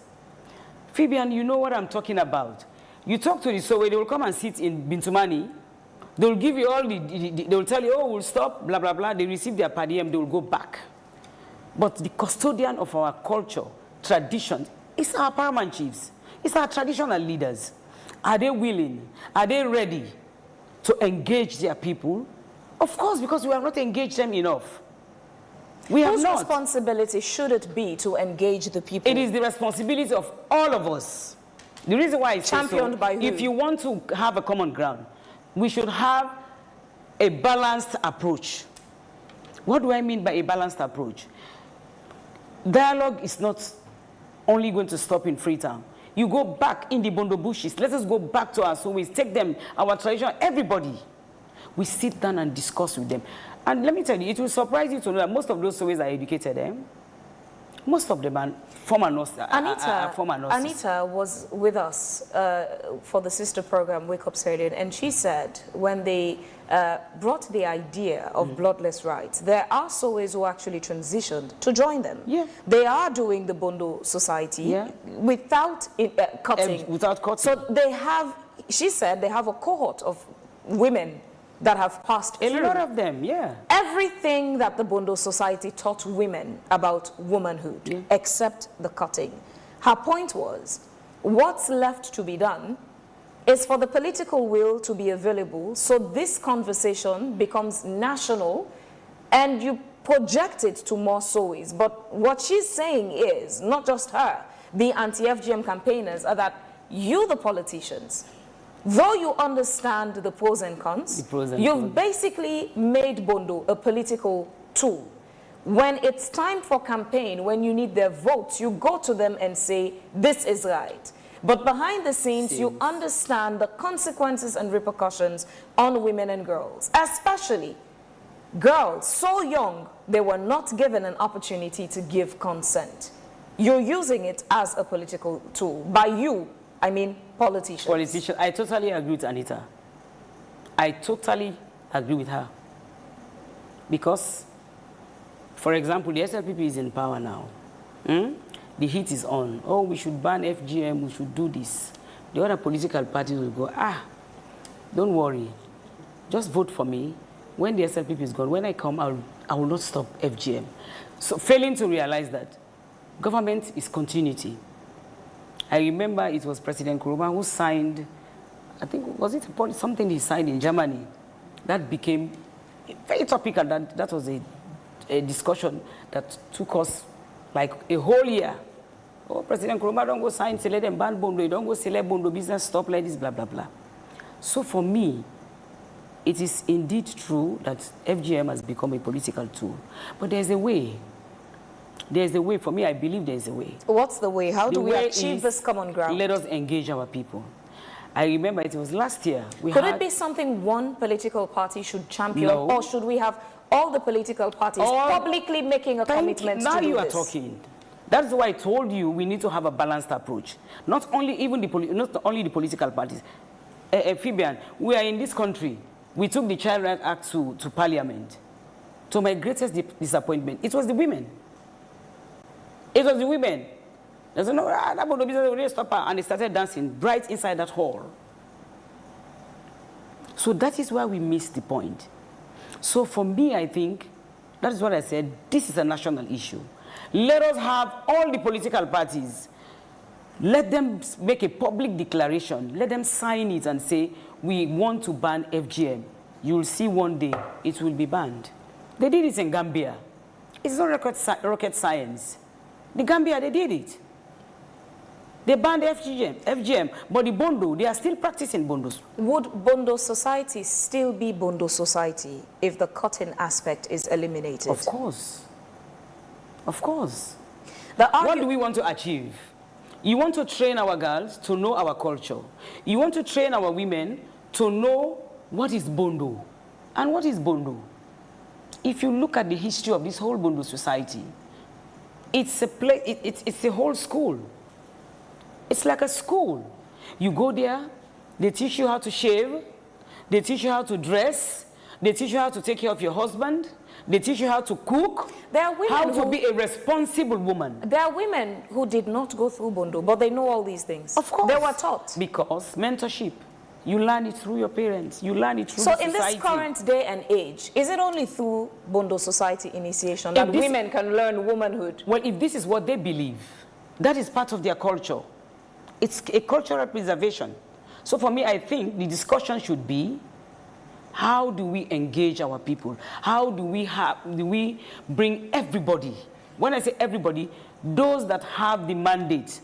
Speaker 6: Phoebian, you know what I'm talking about. You talk to the SOE, they will come and sit in Bintumani. They will give you all they will tell you, oh, we'll stop, blah, blah, blah. They receive their per diem, they will go back. But the custodian of our culture, tradition, is our paramount chiefs. It's our traditional leaders. Are they willing? Are they ready to engage their people? Of course, because we have not engaged them enough. We have not.
Speaker 1: Whose responsibility should it be to engage the people?
Speaker 6: It is the responsibility of all of us. The reason why I say
Speaker 1: championed by who?
Speaker 6: If you want to have a common ground, we should have a balanced approach. What do I mean by a balanced approach? Dialogue is not only going to stop in Freetown. You go back in the Bondo bushes. Let us go back to our SOEs, take them, our tradition, everybody. We sit down and discuss with them. And let me tell you, it will surprise you to know that most of those SOEs are educated. Most of them are former nurses.
Speaker 1: Anita was with us for the sister program, Wake Up Certain, and she said when they brought the idea of bloodless rites, there are SOEs who actually transitioned to join them.
Speaker 6: Yeah.
Speaker 1: They are doing the Bondo society without cutting.
Speaker 6: Without cutting.
Speaker 1: So they have, she said, they have a cohort of women that have passed through.
Speaker 6: A lot of them, yeah.
Speaker 1: Everything that the Bondo society taught women about womanhood, except the cutting. Her point was, what's left to be done is for the political will to be available so this conversation becomes national and you project it to more SOEs. But what she's saying is, not just her, the anti-FGM campaigners, are that you, the politicians, though you understand the pros and cons, you've basically made Bondo a political tool. When it's time for campaign, when you need their votes, you go to them and say, this is right. But behind the scenes, you understand the consequences and repercussions on women and girls, especially girls so young, they were not given an opportunity to give consent. You're using it as a political tool. By you, I mean politicians.
Speaker 6: Politicians. I totally agree with Anita. I totally agree with her. Because, for example, the SLPP is in power now. The heat is on. Oh, we should ban FGM, we should do this. The other political parties will go, don't worry. Just vote for me. When the SLPP is gone, when I come, I will not stop FGM. So failing to realize that government is continuity. I remember it was President Nkrumah who signed, I think, was it something he signed in Germany? That became very topical. That was a discussion that took us like a whole year. Oh, President Nkrumah, don't go sign, say let them ban Bondo, don't go select Bondo business, stop like this, blah, blah, blah. So for me, it is indeed true that FGM has become a political tool. But there's a way. There's a way. For me, I believe there's a way.
Speaker 1: What's the way? How do we achieve this common ground?
Speaker 6: Let us engage our people. I remember it was last year.
Speaker 1: Could it be something one political party should champion? No. Or should we have all the political parties publicly making a commitment to do this?
Speaker 6: Now you are talking. That's why I told you we need to have a balanced approach. Not only the political parties. Fabian, we are in this country. We took the Child Rights Act to Parliament. To my greatest disappointment, it was the women. It was the women. They said, no, that Bondo business will stop her. And they started dancing right inside that hall. So that is why we missed the point. So for me, I think, that is what I said, this is a national issue. Let us have all the political parties, let them make a public declaration, let them sign it and say, we want to ban FGM. You'll see one day it will be banned. They did it in Gambia. It's not rocket science. The Gambia, they did it. They banned FGM, but the Bondo, they are still practicing Bondos.
Speaker 1: Would Bondo society still be Bondo society if the cutting aspect is eliminated?
Speaker 6: Of course. Of course. What do we want to achieve? You want to train our girls to know our culture. You want to train our women to know what is Bondo. And what is Bondo? If you look at the history of this whole Bondo society, it's a whole school. It's like a school. You go there, they teach you how to shave, they teach you how to dress, they teach you how to take care of your husband, they teach you how to cook, how to be a responsible woman.
Speaker 1: There are women who did not go through Bondo, but they know all these things.
Speaker 6: Of course.
Speaker 1: They were taught.
Speaker 6: Because mentorship, you learn it through your parents, you learn it through the society. So in this
Speaker 1: current day and age, is it only through Bondo society initiation that women can learn womanhood?
Speaker 6: Well, if this is what they believe, that is part of their culture. It's a cultural preservation. So for me, I think the discussion should be, how do we engage our people? How do we bring everybody? When I say everybody, those that have the mandate,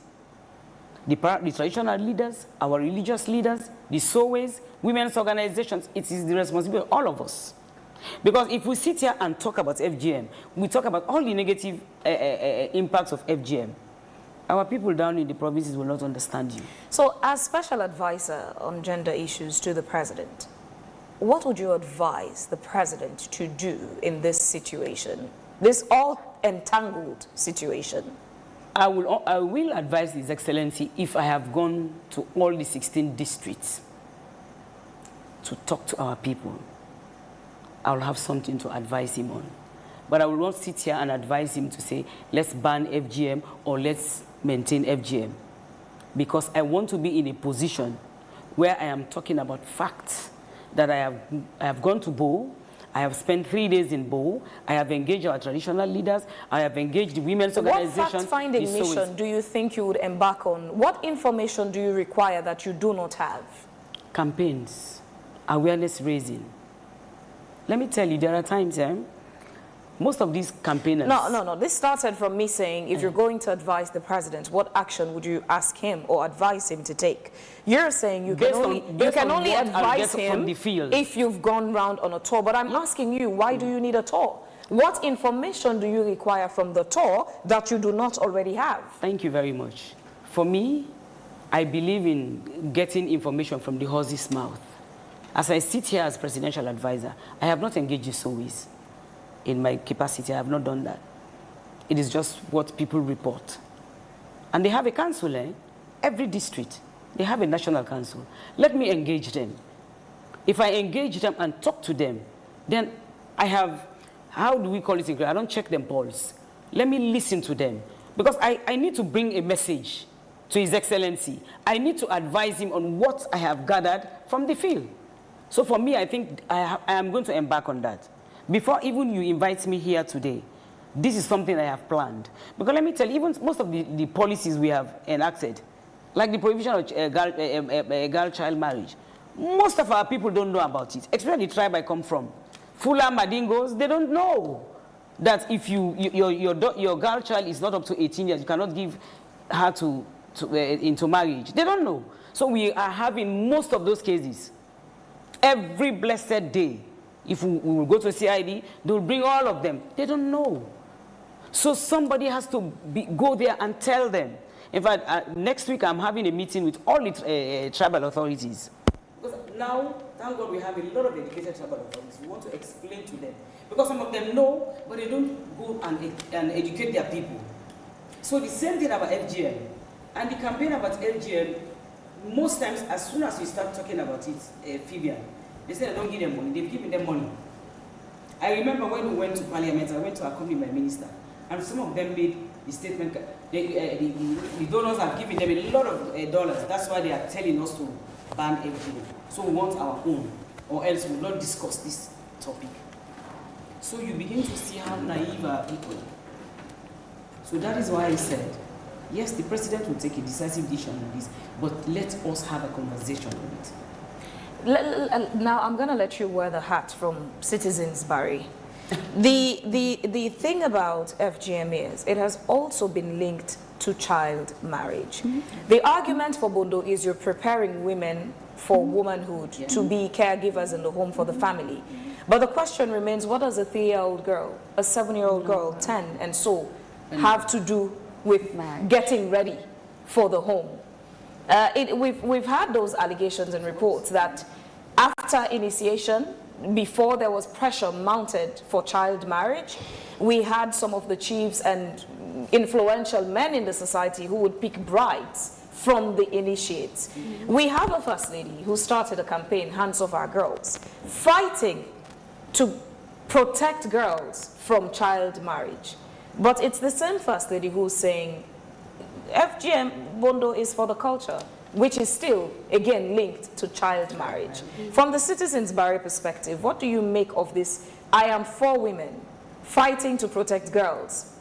Speaker 6: the traditional leaders, our religious leaders, the Sowe's, women's organizations, it is the responsibility of all of us. Because if we sit here and talk about FGM, we talk about all the negative impacts of FGM, our people down in the provinces will not understand you.
Speaker 1: So as special advisor on gender issues to the president, what would you advise the president to do in this situation, this all entangled situation?
Speaker 6: I will advise His Excellency, if I have gone to all the 16 districts to talk to our people, I will have something to advise him on. But I will not sit here and advise him to say, let's ban FGM or let's maintain FGM. Because I want to be in a position where I am talking about facts, that I have gone to Bo, I have spent 3 days in Bo, I have engaged our traditional leaders, I have engaged the women's organizations.
Speaker 1: What fact-finding mission do you think you would embark on? What information do you require that you do not have?
Speaker 6: Campaigns, awareness raising. Let me tell you, there are times, Most of these campaigners...
Speaker 1: No. This started from me saying, if you're going to advise the president, what action would you ask him or advise him to take? You're saying you can only advise him
Speaker 6: from the field
Speaker 1: if you've gone round on a tour. But I'm asking you, why do you need a tour? What information do you require from the tour that you do not already have?
Speaker 6: Thank you very much. For me, I believe in getting information from the horse's mouth. As I sit here as presidential advisor, I have not engaged Sowe's. In my capacity, I have not done that. It is just what people report. And they have a council, every district. They have a national council. Let me engage them. If I engage them and talk to them, then I have, how do we call it? I don't check them polls. Let me listen to them. Because I need to bring a message to His Excellency. I need to advise him on what I have gathered from the field. So for me, I think I am going to embark on that. Before even you invite me here today, this is something I have planned. Because let me tell you, even most of the policies we have enacted, like the prohibition of girl-child marriage, most of our people don't know about it, especially the tribe I come from. Fula, Madingos, they don't know that if your girl child is not up to 18 years, you cannot give her into marriage. They don't know. So we are having most of those cases. Every blessed day, if we will go to CID, they will bring all of them. They don't know. So somebody has to go there and tell them. In fact, next week I'm having a meeting with all the tribal authorities. Because now, thank God, we have a lot of educated tribal authorities. We want to explain to them. Because some of them know, but they don't go and educate their people. So the same thing about FGM. And the campaign about FGM, most times, as soon as we start talking about it, Fibian, they say they don't give them money. They've given them money. I remember when we went to Parliament, I went to accompany my minister, and some of them made the statement, the donors have given them a lot of dollars. That's why they are telling us to ban FGM. So we want our own, or else we will not discuss this topic. So you begin to see how naive our people. So that is why I said, yes, the president will take a decisive decision on this, but let us have a conversation on it.
Speaker 1: Now I'm going to let you wear the hat from Citizens Barry. The thing about FGM is it has also been linked to child marriage. The argument for Bondo is you're preparing women for womanhood, to be caregivers in the home for the family. But the question remains, what does a 3-year-old girl, a 7-year-old girl, 10 and so have to do with getting ready for the home? We've had those allegations and reports that after initiation, before there was pressure mounted for child marriage, we had some of the chiefs and influential men in the society who would pick brides from the initiates. We have a first lady who started a campaign, Hands Off Our Girls, fighting to protect girls from child marriage. But it's the same first lady who's saying FGM, Bondo, is for the culture, which is still, again, linked to child marriage. From the Citizens Barry perspective, what do you make of this? I am for women, fighting to protect girls,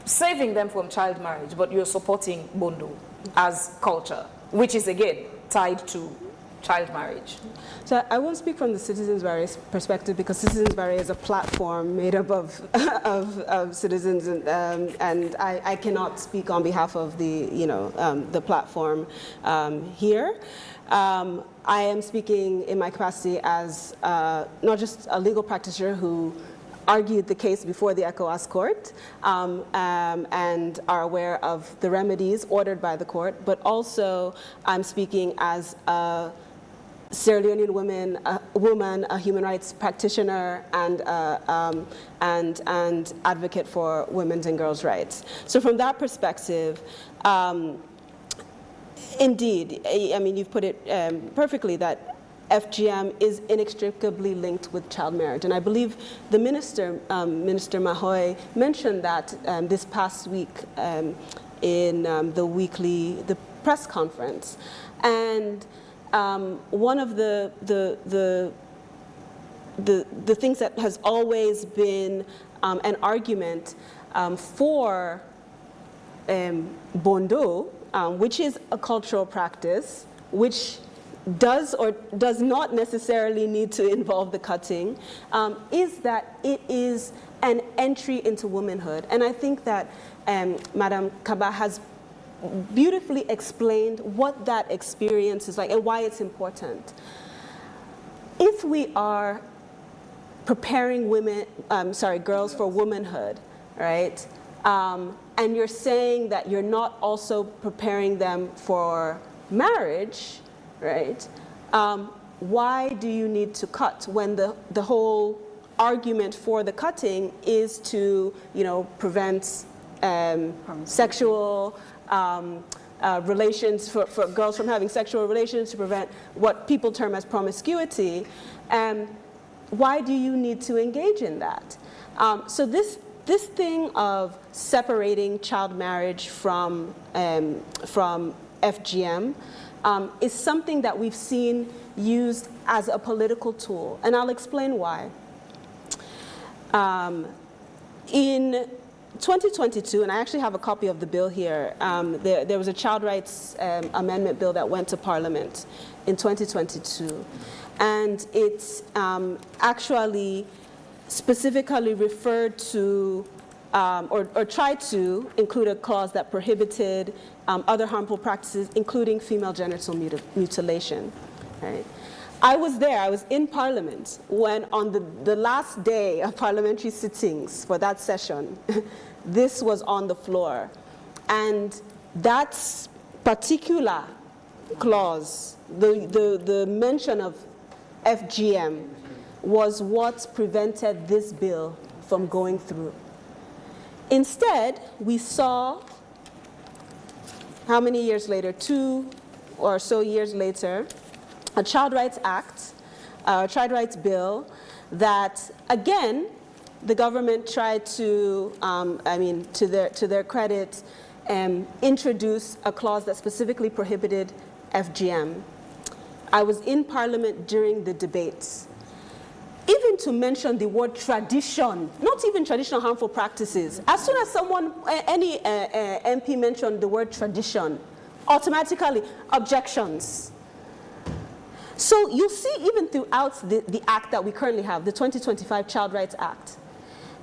Speaker 1: saving them from child marriage, but you're supporting Bondo as culture, which is, again, tied to child marriage.
Speaker 4: So I won't speak from the Citizens Barry perspective, because Citizens Barry is a platform made up of citizens, and I cannot speak on behalf of the platform here. I am speaking in my capacity as not just a legal practitioner who argued the case before the ECOWAS court and are aware of the remedies ordered by the court, but also I'm speaking as a Sierra Leonean woman, a human rights practitioner, and advocate for women's and girls' rights. So from that perspective, indeed, I mean, you've put it perfectly that FGM is inextricably linked with child marriage. And I believe the minister, Minister Mahoy, mentioned that this past week in the press conference. And one of the things that has always been an argument for Bondo, which is a cultural practice, which does or does not necessarily need to involve the cutting, is that it is an entry into womanhood. And I think that Madam Kaba has beautifully explained what that experience is like and why it's important. If we are preparing girls for womanhood, right? And you're saying that you're not also preparing them for marriage, right? Why do you need to cut when the whole argument for the cutting is to, prevent sexual relations, for girls from having sexual relations, to prevent what people term as promiscuity? Why do you need to engage in that? So this thing of separating child marriage from FGM is something that we've seen used as a political tool, and I'll explain why. In 2022, and I actually have a copy of the bill here, there was a child rights amendment bill that went to Parliament in 2022, and it actually specifically referred to or tried to include a clause that prohibited other harmful practices, including female genital mutilation. Right? I was there, I was in Parliament when on the last day of parliamentary sittings for that session, this was on the floor. And that particular clause, the mention of FGM, was what prevented this bill from going through. Instead, we saw, how many years later, 2 or so years later, a Child Rights Act, a Child Rights Bill that, again, the government tried to, to their credit, introduce a clause that specifically prohibited FGM. I was in Parliament during the debates. Even to mention the word tradition, not even traditional harmful practices, as soon as any MP mentioned the word tradition, automatically objections. So you see even throughout the act that we currently have, the 2025 Child Rights Act,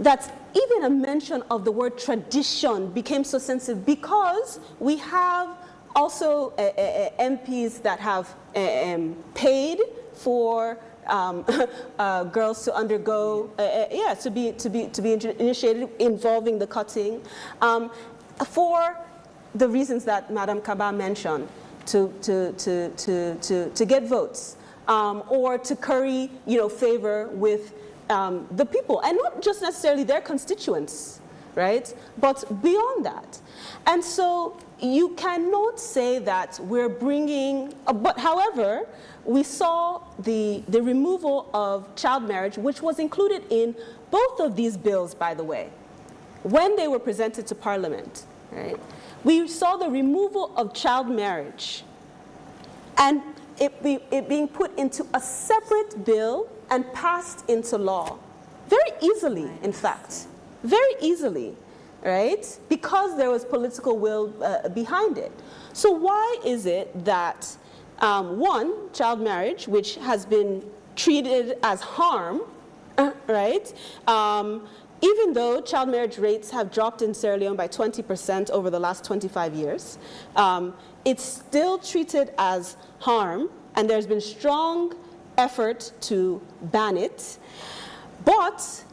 Speaker 4: that even a mention of the word tradition became so sensitive because we have also MPs that have paid for girls to undergo, to be initiated involving the cutting, for the reasons that Madam Kaba mentioned, to get votes, or to curry, favor with the people, and not just necessarily their constituents, right? But beyond that. And so you cannot say that we're bringing, but however, we saw the removal of child marriage, which was included in both of these bills, by the way, when they were presented to Parliament, right? We saw the removal of child marriage and it being put into a separate bill and passed into law. Very easily, in fact. Very easily, right? Because there was political will behind it. So why is it that, one, child marriage, which has been treated as harm, right? Even though child marriage rates have dropped in Sierra Leone by 20% over the last 25 years, it's still treated as harm, and there's been strong effort to ban it. But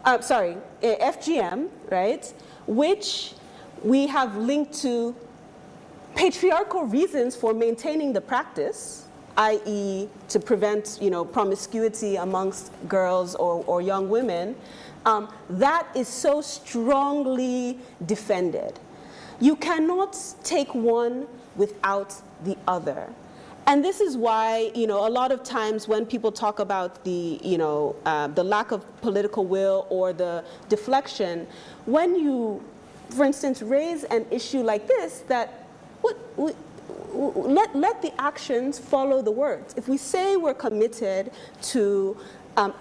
Speaker 4: FGM, right, which we have linked to patriarchal reasons for maintaining the practice, i.e. to prevent, promiscuity amongst girls or young women, that is so strongly defended. You cannot take one without the other. And this is why, a lot of times when people talk about the lack of political will or the deflection, when you, for instance, raise an issue like this, that let the actions follow the words. If we say we're committed to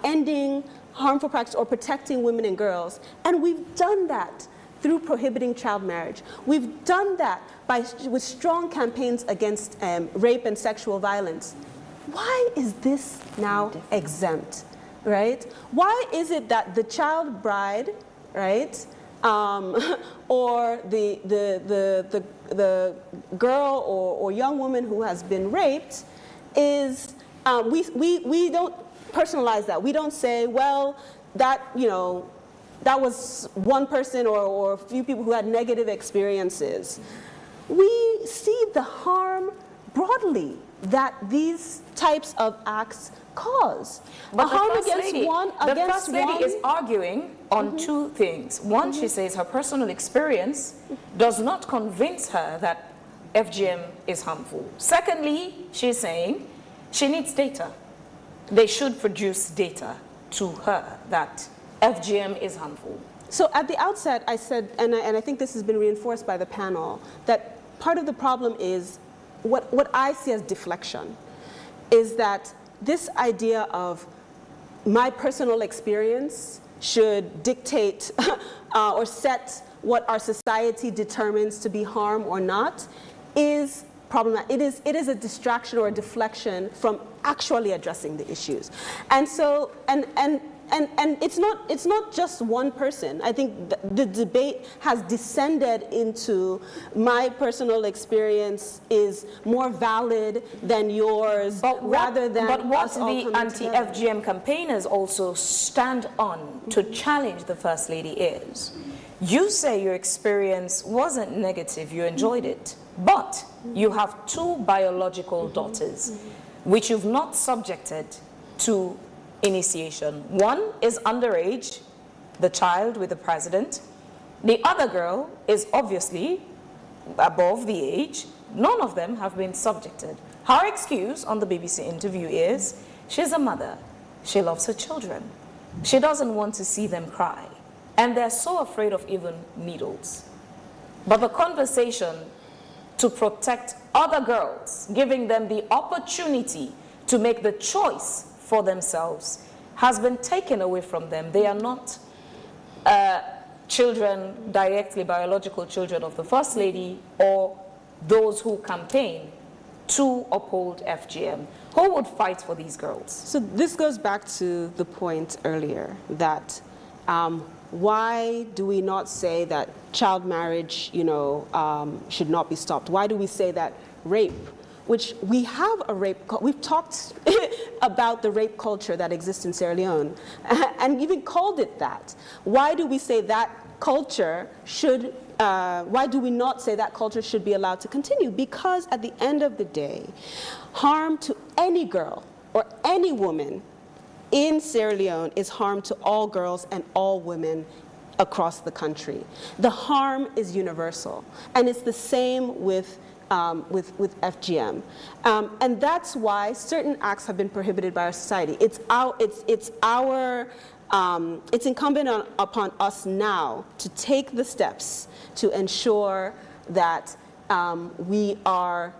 Speaker 4: ending harmful practice or protecting women and girls, and we've done that through prohibiting child marriage. We've done that with strong campaigns against rape and sexual violence. Why is this now exempt, right? Why is it that the child bride, right, or the girl or young woman who has been raped is, we don't personalize that. We don't say, well, that, you know, that was one person or a few people who had negative experiences. We see the harm broadly that these types of acts cause.
Speaker 1: But
Speaker 4: harm
Speaker 1: the First Lady is arguing on two things. One, she says her personal experience does not convince her that FGM is harmful. Secondly, she's saying she needs data. They should produce data to her that FGM is harmful.
Speaker 4: So at the outset, I said, and I think this has been reinforced by the panel, that part of the problem is what I see as deflection, is that this idea of my personal experience should dictate or set what our society determines to be harm or not is problematic. It is a distraction or a deflection from actually addressing the issues. And so, and it's not just one person. I think the debate has descended into my personal experience is more valid than yours,
Speaker 1: but what the anti-FGM campaigners also stand on to challenge the First Lady is, you say your experience wasn't negative, you enjoyed it, but you have two biological daughters, which you've not subjected to initiation. One is underage, the child with the president. The other girl is obviously above the age. None of them have been subjected. Her excuse on the BBC interview is, she's a mother. She loves her children. She doesn't want to see them cry. And they're so afraid of even needles. But the conversation to protect other girls, giving them the opportunity to make the choice for themselves, has been taken away from them. They are not children, directly biological children of the First Lady or those who campaign to uphold FGM. Who would fight for these girls?
Speaker 4: So this goes back to the point earlier that why do we not say that child marriage, you know, should not be stopped? Why do we say that rape, which we have a rape, we've talked about the rape culture that exists in Sierra Leone and even called it that. Why do we say that culture should, why do we not say that culture should be allowed to continue? Because at the end of the day, harm to any girl or any woman in Sierra Leone is harm to all girls and all women across the country. The harm is universal, and it's the same with FGM, and that's why certain acts have been prohibited by our society. It's incumbent upon us now to take the steps to ensure that we are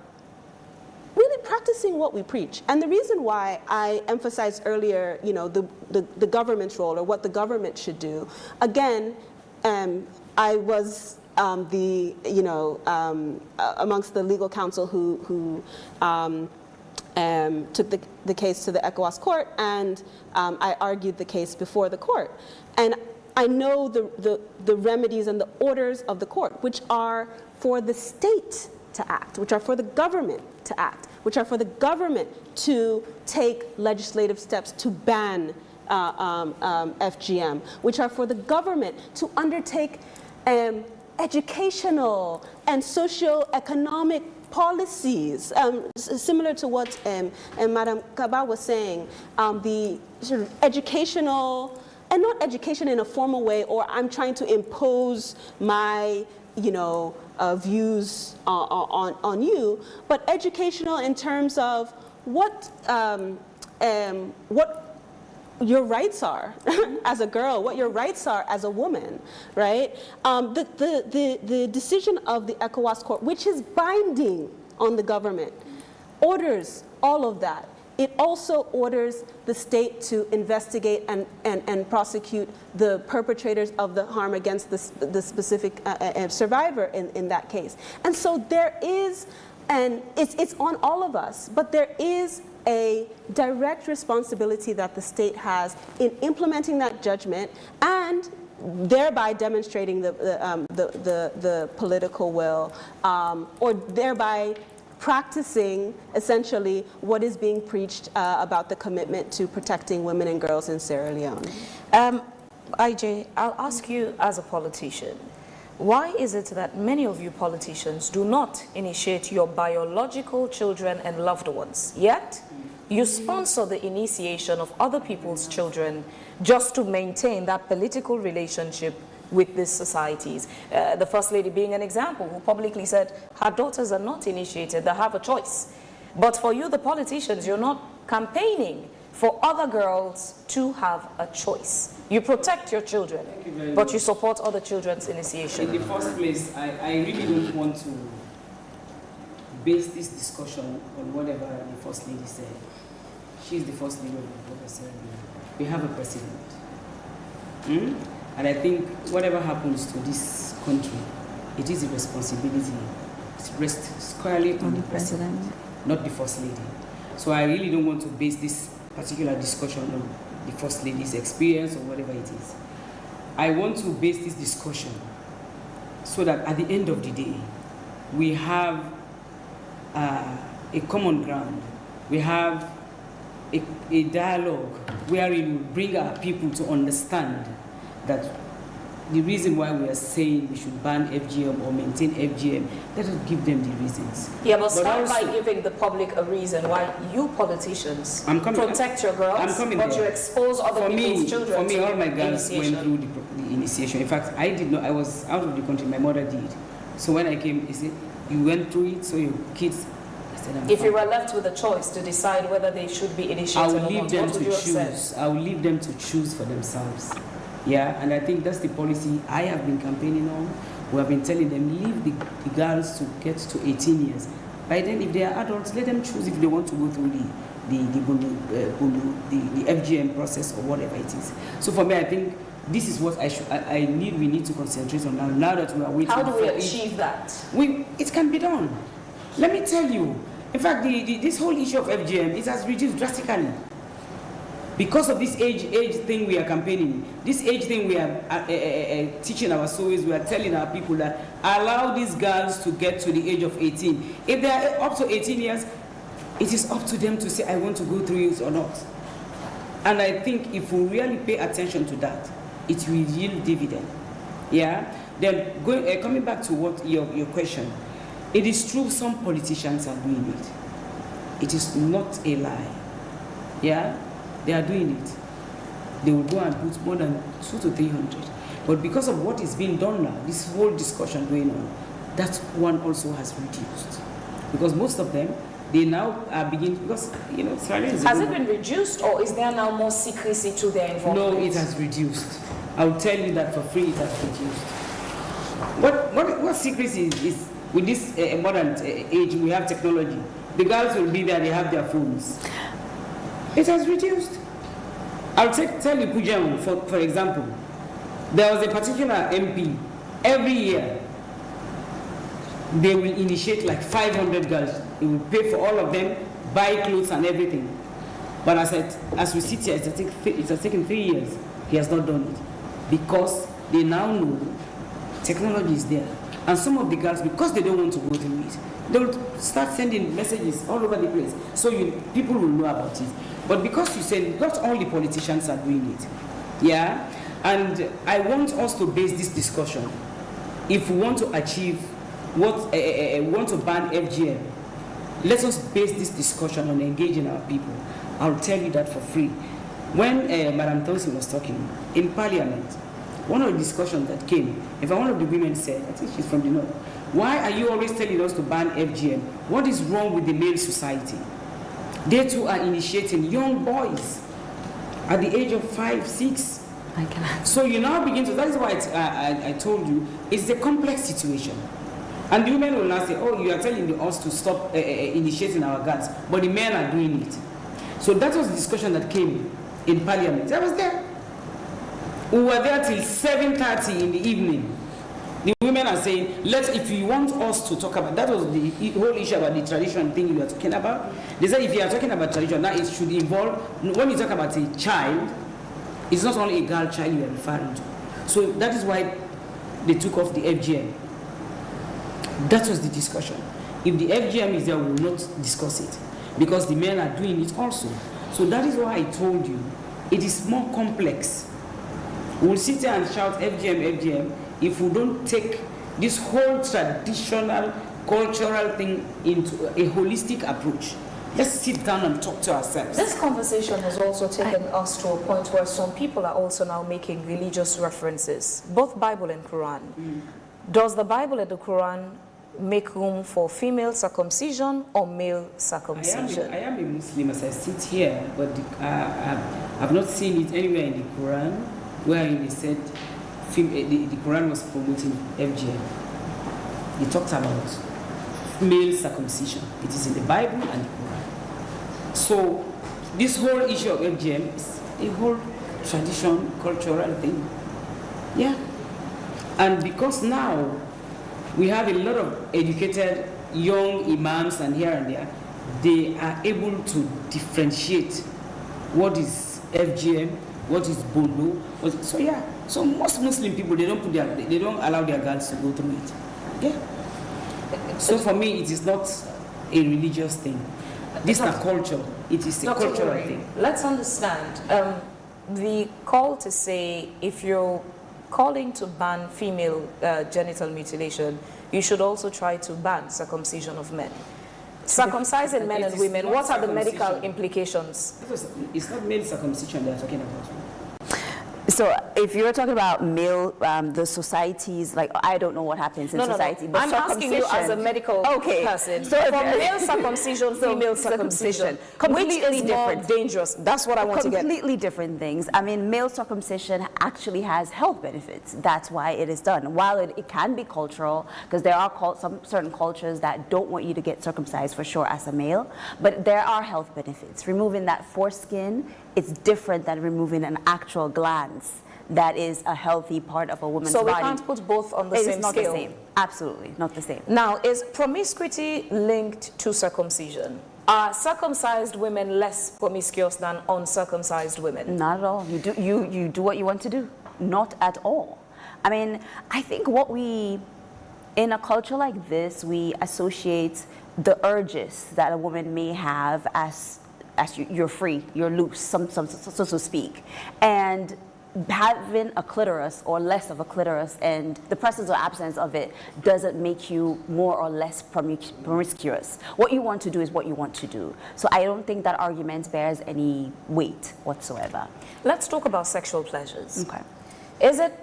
Speaker 4: really practicing what we preach. And the reason why I emphasized earlier, you know, the government's role or what the government should do. Again, I was amongst the legal counsel who took the case to the ECOWAS court, and I argued the case before the court. And I know the remedies and the orders of the court, which are for the state to act, which are for the government to act, which are for the government to take legislative steps to ban FGM, which are for the government to undertake educational and socio-economic policies, similar to what Madam Kaba was saying, the sort of educational, and not education in a formal way, or I'm trying to impose my, views on you, but educational in terms of what your rights are as a girl, what your rights are as a woman, right? The decision of the ECOWAS court, which is binding on the government, orders all of that. it also orders the state to investigate and prosecute the perpetrators of the harm against the specific survivor in that case. And so there is, and it's on all of us, but there is a direct responsibility that the state has in implementing that judgment and thereby demonstrating the political will, or thereby practicing essentially what is being preached about the commitment to protecting women and girls in Sierra Leone.
Speaker 1: IJ, I'll ask you as a politician, why is it that many of you politicians do not initiate your biological children and loved ones, yet you sponsor the initiation of other people's children just to maintain that political relationship with these societies? The First Lady being an example, who publicly said her daughters are not initiated, they have a choice. But for you, the politicians, you're not campaigning for other girls to have a choice. You protect your children, but you support other children's initiation.
Speaker 6: In the first place, I really don't want to base this discussion on whatever the First Lady said. She's the First Lady of the Republic of Sierra Leone. We have a president. And I think whatever happens to this country, it is a responsibility. It rests squarely on the president, not the First Lady. So I really don't want to base this particular discussion on the First Lady's experience or whatever it is. I want to base this discussion so that at the end of the day, we have a common ground. We have a dialogue where we bring our people to understand that the reason why we are saying we should ban FGM or maintain FGM, let us give them the reasons.
Speaker 1: Yeah, but start by giving the public a reason why you politicians protect your girls, but you expose other people's children.
Speaker 6: For me, all my girls went through the initiation. In fact, I did not. I was out of the country. My mother did. So when I came, he said, "You went through it, so your kids." I said,
Speaker 1: if you were left with a choice to decide whether they should be initiated,
Speaker 6: I will leave them to choose. I will leave them to choose for themselves. Yeah, and I think that's the policy I have been campaigning on. We have been telling them, leave the girls to get to 18 years. By then, if they are adults, let them choose if they want to go through the FGM process or whatever it is. So for me, I think this is what we need to concentrate on now. Now that we are waiting.
Speaker 1: How do we achieve that?
Speaker 6: It can be done. Let me tell you. In fact, this whole issue of FGM, it has reduced drastically. Because of this age thing we are campaigning, this age thing we are teaching our souls, we are telling our people that allow these girls to get to the age of 18. If they are up to 18 years, it is up to them to say, I want to go through it or not. And I think if we really pay attention to that, it will yield dividend. Yeah? Then coming back to what your question, it is true some politicians are doing it. It is not a lie. Yeah? They are doing it. They will go and put more than 200 to 300. But because of what is being done now, this whole discussion going on, that one also has reduced. Because most of them, they now are beginning, because,
Speaker 1: has it been reduced, or is there now more secrecy to their involvement?
Speaker 6: No, it has reduced. I'll tell you that for free, it has reduced. What secrecy is with this modern age, we have technology. The girls will be there, they have their phones. It has reduced. I'll tell you, Pujan, for example, there was a particular MP, every year, they will initiate like 500 girls. They will pay for all of them, buy clothes and everything. But as we sit here, it has taken 3 years. He has not done it. Because they now know technology is there. And some of the girls, because they don't want to go through it, they will start sending messages all over the place. So people will know about it. But because you said not all the politicians are doing it, yeah? And I want us to base this discussion. If we want to achieve want to ban FGM, let us base this discussion on engaging our people. I'll tell you that for free. When Madam Thompson was talking in Parliament, one of the discussions that came, in fact, one of the women said, I think she's from the north, why are you always telling us to ban FGM? What is wrong with the male society? They too are initiating young boys at the age of 5, 6. So you now begin to, that is why I told you, it's a complex situation. And the women will now say, oh, you are telling us to stop initiating our girls, but the men are doing it. So that was the discussion that came in Parliament. I was there. We were there till 7:30 in the evening. The women are saying, if you want us to talk about, that was the whole issue about the tradition thing you were talking about. They said if you are talking about tradition, now it should involve, when you talk about a child, it's not only a girl child you are referring to. So that is why they took off the FGM. That was the discussion. If the FGM is there, we will not discuss it, because the men are doing it also. So that is why I told you, it is more complex. We'll sit here and shout FGM, FGM, if we don't take this whole traditional, cultural thing into a holistic approach. Let's sit down and talk to ourselves.
Speaker 1: This conversation has also taken us to a point where some people are also now making religious references, both Bible and Quran. Does the Bible and the Quran make room for female circumcision or male circumcision?
Speaker 6: I am a Muslim as I sit here, but I've not seen it anywhere in the Quran where they said the Quran was promoting FGM. It talked about male circumcision. It is in the Bible and the Quran. So this whole issue of FGM is a whole tradition, cultural thing. Yeah. And because now we have a lot of educated young imams and here and there, they are able to differentiate what is FGM, what is Bondo. So yeah, so most Muslim people, they don't allow their girls to go through it. Yeah. So for me, it is not a religious thing. This is a culture. It is a cultural thing.
Speaker 1: Let's understand the call to say if you're calling to ban female genital mutilation, you should also try to ban circumcision of men. Circumcising men and women, what are the medical implications?
Speaker 6: It's not male circumcision they are talking about.
Speaker 5: So if you're talking about male, the societies, like, I don't know what happens in society, but
Speaker 1: I'm asking you as a medical person. So for male circumcision, female circumcision, completely different, dangerous. That's what I want to get.
Speaker 5: Completely different things. I mean, male circumcision actually has health benefits. That's why it is done. While it can be cultural, because there are some certain cultures that don't want you to get circumcised for sure as a male, but there are health benefits. Removing that foreskin, it's different than removing an actual glans. That is a healthy part of a woman's body.
Speaker 1: So we can't put both on the same scale?
Speaker 5: It's not the same. Absolutely, not the same.
Speaker 1: Now, is promiscuity linked to circumcision? Are circumcised women less promiscuous than uncircumcised women?
Speaker 5: Not at all. You do what you want to do. Not at all. I mean, I think in a culture like this, we associate the urges that a woman may have as you're free, you're loose, so to speak. And having a clitoris or less of a clitoris and the presence or absence of it doesn't make you more or less promiscuous. What you want to do is what you want to do. So I don't think that argument bears any weight whatsoever.
Speaker 1: Let's talk about sexual pleasures.
Speaker 5: Okay.
Speaker 1: Is it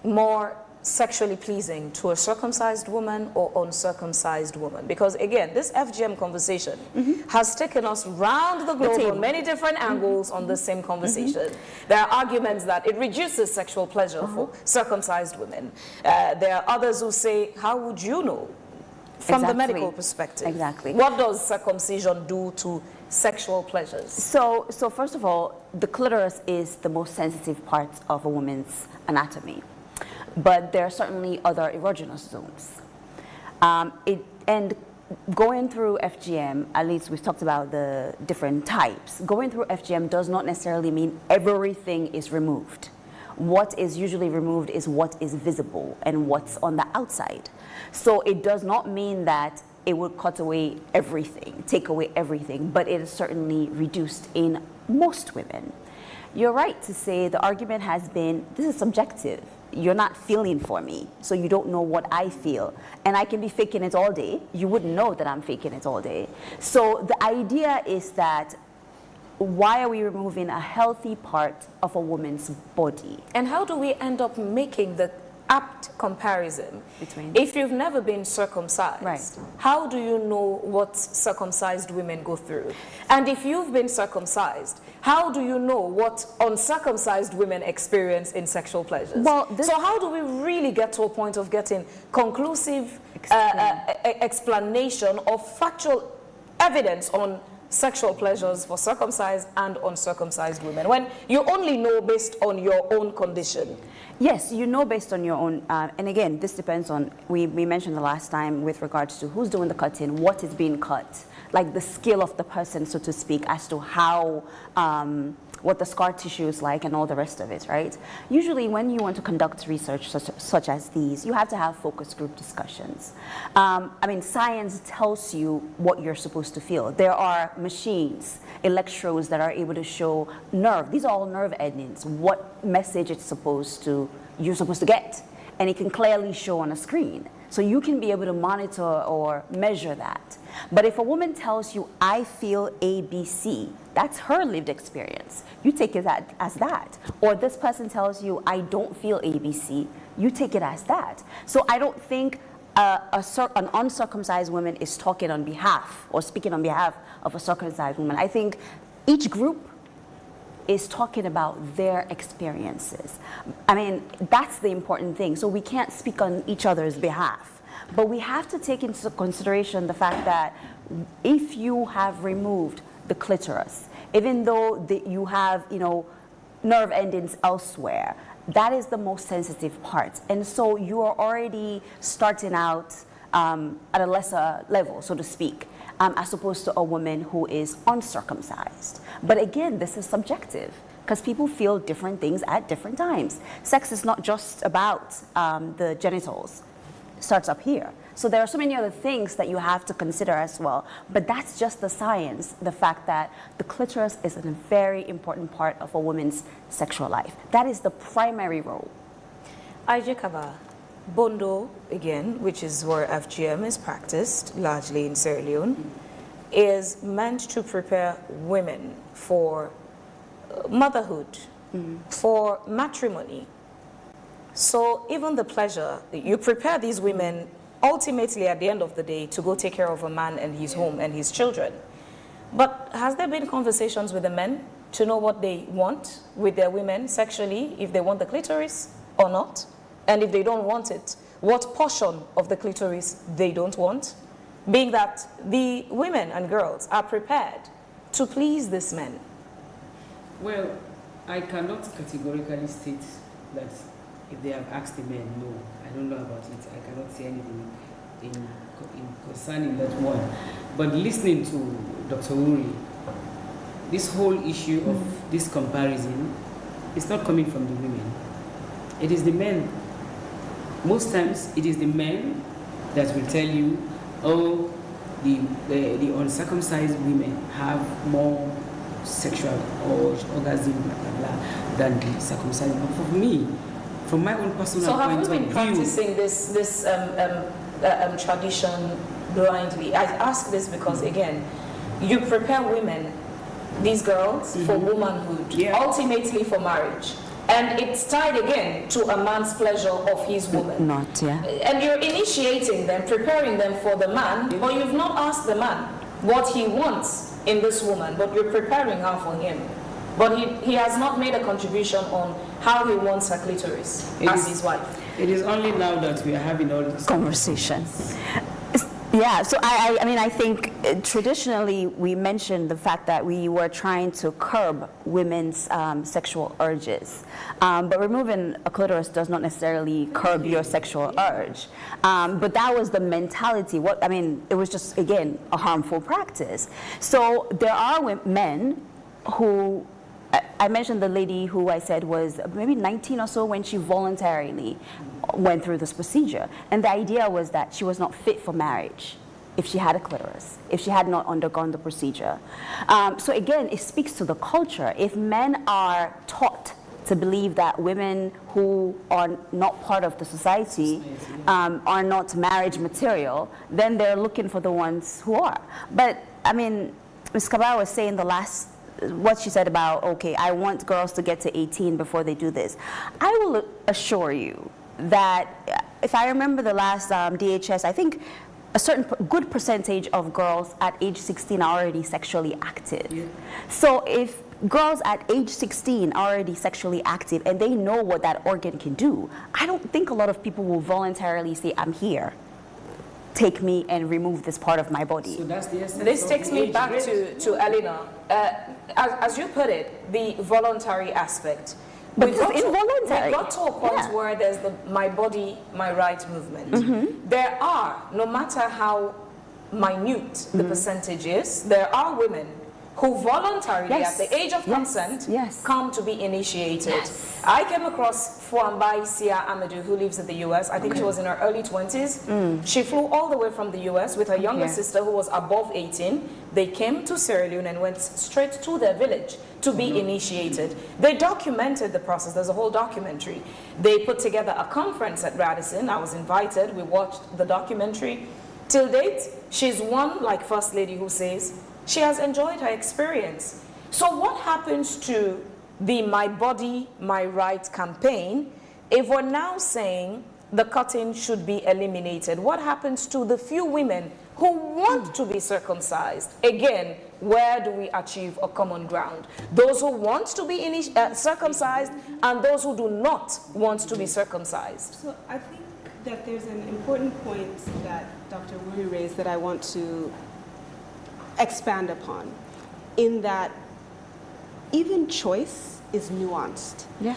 Speaker 1: more sexually pleasing to a circumcised woman or uncircumcised woman? Because again, this FGM conversation has taken us round the globe on many different angles on the same conversation. There are arguments that it reduces sexual pleasure for circumcised women. There are others who say, how would you know from the medical perspective?
Speaker 5: Exactly.
Speaker 1: What does circumcision do to sexual pleasures?
Speaker 5: So first of all, the clitoris is the most sensitive part of a woman's anatomy. But there are certainly other erogenous zones. And going through FGM, at least we've talked about the different types, going through FGM does not necessarily mean everything is removed. What is usually removed is what is visible and what's on the outside. So it does not mean that it would cut away everything, take away everything, but it is certainly reduced in most women. You're right to say the argument has been, this is subjective. You're not feeling for me, so you don't know what I feel. And I can be faking it all day. You wouldn't know that I'm faking it all day. So the idea is that why are we removing a healthy part of a woman's body?
Speaker 1: And how do we end up making the apt comparison
Speaker 5: between,
Speaker 1: if you've never been circumcised,
Speaker 5: right,
Speaker 1: how do you know what circumcised women go through? And if you've been circumcised, how do you know what uncircumcised women experience in sexual pleasures?
Speaker 5: Well,
Speaker 1: so how do we really get to a point of getting conclusive explanation or factual evidence on sexual pleasures for circumcised and uncircumcised women, when you only know based on your own condition?
Speaker 5: Yes, you know based on your own, and again, this depends on, we mentioned the last time with regards to who's doing the cutting, what is being cut, like the skill of the person, so to speak, as to how, what the scar tissue is like and all the rest of it, right? Usually when you want to conduct research such as these, you have to have focus group discussions. I mean, science tells you what you're supposed to feel. There are machines, electrodes that are able to show nerve. These are all nerve endings, what message you're supposed to get. And it can clearly show on a screen. So you can be able to monitor or measure that. But if a woman tells you, I feel ABC, that's her lived experience. You take it as that. Or this person tells you, I don't feel ABC, you take it as that. So I don't think an uncircumcised woman is talking on behalf or speaking on behalf of a circumcised woman. I think each group is talking about their experiences. I mean, that's the important thing. So we can't speak on each other's behalf. But we have to take into consideration the fact that if you have removed the clitoris, even though you have, nerve endings elsewhere, that is the most sensitive part. And so you are already starting out at a lesser level, so to speak, as opposed to a woman who is uncircumcised. But again, this is subjective because people feel different things at different times. Sex is not just about the genitals. It starts up here. So there are so many other things that you have to consider as well. But that's just the science, the fact that the clitoris is a very important part of a woman's sexual life. That is the primary role.
Speaker 1: Aja Kaba, Bondo, again, which is where FGM is practiced, largely in Sierra Leone, is meant to prepare women for motherhood, for matrimony. So even the pleasure, you prepare these women ultimately at the end of the day to go take care of a man and his home and his children. But has there been conversations with the men to know what they want with their women sexually, if they want the clitoris or not? And if they don't want it, what portion of the clitoris they don't want? Being that the women and girls are prepared to please this men.
Speaker 6: Well, I cannot categorically state that if they have asked the men, no, I don't know about it. I cannot say anything in concerning that one. But listening to Dr. Uri, this whole issue of this comparison is not coming from the women. It is the men. Most times, it is the men that will tell you, oh, the uncircumcised women have more sexual orgasm, blah, blah, blah, than the circumcised. But for me, from my own personal point of view... So have you been practicing
Speaker 1: this tradition blindly? I ask this because, again, you prepare women, these girls, for womanhood, ultimately for marriage. And it's tied again to a man's pleasure of his woman. And you're initiating them, preparing them for the man, but you've not asked the man what he wants in this woman, but you're preparing her for him. But he has not made a contribution on how he wants her clitoris as his wife.
Speaker 6: It is only now that we are having all these
Speaker 5: conversations. Yeah, so I think traditionally we mentioned the fact that we were trying to curb women's sexual urges. But removing a clitoris does not necessarily curb your sexual urge. But that was the mentality. It was just, again, a harmful practice. So there are men who, I mentioned the lady who I said was maybe 19 or so when she voluntarily went through this procedure. And the idea was that she was not fit for marriage if she had a clitoris, if she had not undergone the procedure. So again, it speaks to the culture. If men are taught to believe that women who are not part of the society are not marriage material, then they're looking for the ones who are. But Ms. Kaba was saying what she said about, okay, I want girls to get to 18 before they do this. I will assure you that if I remember the last DHS, I think a certain good percentage of girls at age 16 are already sexually active. Yeah. So if girls at age 16 are already sexually active and they know what that organ can do, I don't think a lot of people will voluntarily say, I'm here. take me and remove this part of my body.
Speaker 6: So that's the essence.
Speaker 1: This
Speaker 6: of
Speaker 1: takes
Speaker 6: the
Speaker 1: me
Speaker 6: age
Speaker 1: back
Speaker 6: rate.
Speaker 1: to Eleanor. As you put it, the voluntary aspect.
Speaker 5: But
Speaker 1: We
Speaker 5: it's
Speaker 1: got to-
Speaker 5: involuntary.
Speaker 1: We got to a point
Speaker 5: Yeah.
Speaker 1: where there's the my body, my right movement. There are, no matter how minute the percentage is, there are women who voluntarily,
Speaker 5: Yes.
Speaker 1: at the age of
Speaker 5: Yes.
Speaker 1: consent,
Speaker 5: Yes.
Speaker 1: come to be initiated.
Speaker 5: Yes.
Speaker 1: I came across Fuambai Sia Amadou, who lives in the US. I think she was in her early 20s. She flew all the way from the US with her younger
Speaker 5: Okay.
Speaker 1: sister, who was above 18. They came to Sierra Leone and went straight to their village to be initiated. They documented the process. There's a whole documentary. They put together a conference at Radisson. I was invited. We watched the documentary. Till date, she's one, like First Lady, who says she has enjoyed her experience. So what happens to the My Body, My Right campaign if we're now saying the cutting should be eliminated? What happens to the few women who want to be circumcised? Again, where do we achieve a common ground? Those who want to be circumcised and those who do not want to be circumcised.
Speaker 4: So I think that there's an important point that Dr. Wuri raised that I want to expand upon, in that even choice is nuanced.
Speaker 5: Yeah.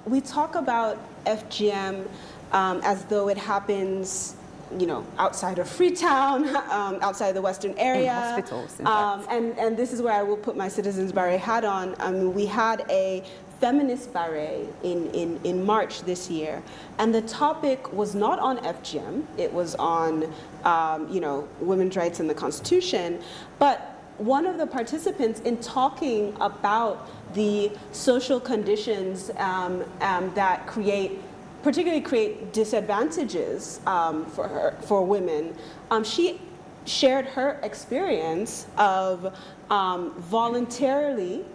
Speaker 4: We talk about FGM as though it happens, you know, outside of Freetown, outside the Western area.
Speaker 5: In hospitals, in fact.
Speaker 4: And this is where I will put my Citizens Barret hat on. We had a feminist barret in March this year, and the topic was not on FGM, it was on you know, women's rights and the Constitution, but one of the participants, in talking about the social conditions that particularly create disadvantages for women, she shared her experience of voluntarily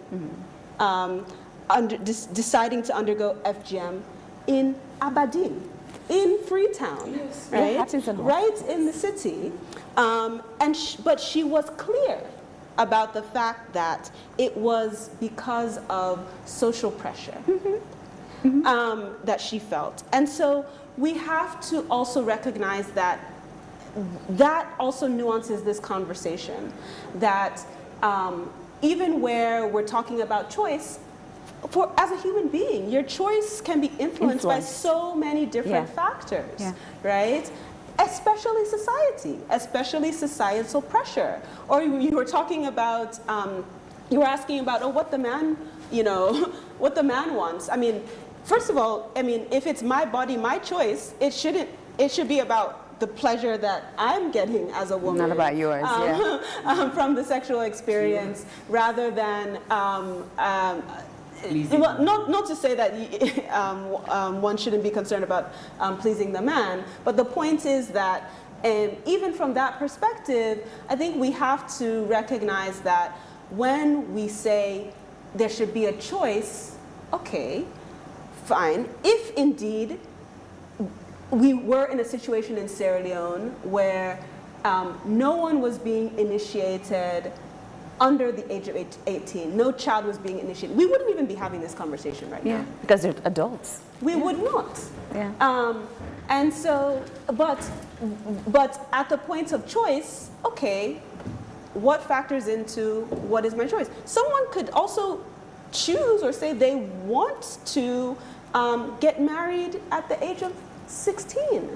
Speaker 4: deciding to undergo FGM in Aberdeen, in Freetown, right?
Speaker 5: Yeah, Hutchinson
Speaker 4: Right in the city. But she was clear about the fact that it was because of social pressure that she felt. And so we have to also recognize that that also nuances this conversation, that even where we're talking about choice, as a human being, your choice can be influenced by so many different factors, right? Especially society, especially societal pressure. Or you were talking about, you were asking about, what the man, you know, what the man wants. I mean, first of all, I mean, if it's my body, my choice, it should be about the pleasure that I'm getting as a woman.
Speaker 5: Not about yours,
Speaker 4: from the sexual experience, rather than, well, not to say that one shouldn't be concerned about pleasing the man, but the point is that even from that perspective, I think we have to recognize that when we say there should be a choice, okay, fine. If indeed we were in a situation in Sierra Leone where no one was being initiated under the age of 18, no child was being initiated, we wouldn't even be having this conversation right now.
Speaker 5: Because they're adults.
Speaker 4: We would not.
Speaker 5: Yeah.
Speaker 4: And so, but at the point of choice, okay, what factors into what is my choice? Someone could also choose or say they want to get married at the age of 16,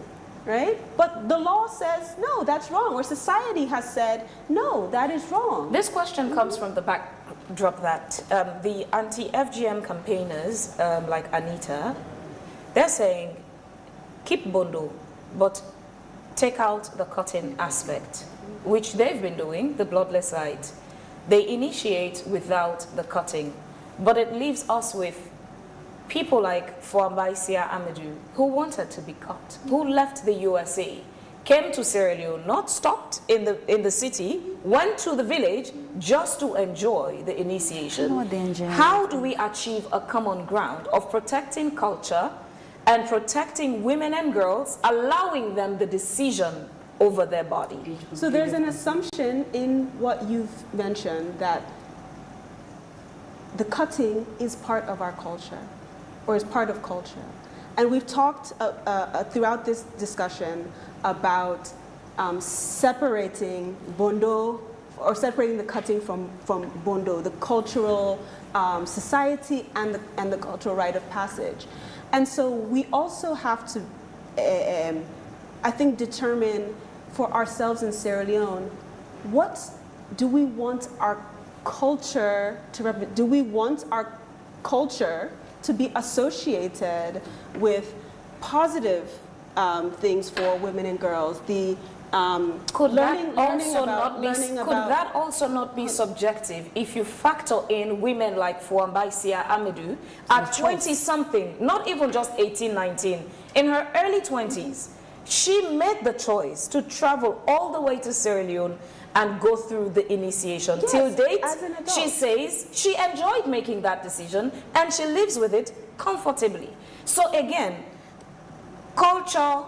Speaker 4: right? But the law says, no, that's wrong. Or society has said, no, that is wrong.
Speaker 1: This question comes from the backdrop that the anti-FGM campaigners, like Anita, they're saying, keep Bondo, but take out the cutting aspect, which they've been doing, the bloodless rite. They initiate without the cutting, but it leaves us with people like Fuambai Sia Amadou, who wanted to be cut, who left the USA, came to Sierra Leone, not stopped in the city, went to the village just to enjoy the initiation. How do we achieve a common ground of protecting culture and protecting women and girls, allowing them the decision over their body?
Speaker 4: So there's an assumption in what you've mentioned that the cutting is part of our culture, or is part of culture. And we've talked throughout this discussion about separating Bondo, or separating the cutting from Bondo, the cultural society and the cultural rite of passage. And so we also have to, I think, determine for ourselves in Sierra Leone, what do we want our culture to represent? Do we want our culture to be associated with positive things for women and girls?
Speaker 7: Could that also not be subjective if you factor in women like Fuambaisia Amadou at 20-something, not even just 18, 19, in her early 20s, she made the choice to travel all the way to Sierra Leone and go through the initiation.
Speaker 4: Yes,
Speaker 7: till date,
Speaker 4: as an adult.
Speaker 7: she says she enjoyed making that decision and she lives with it comfortably. So again, culture,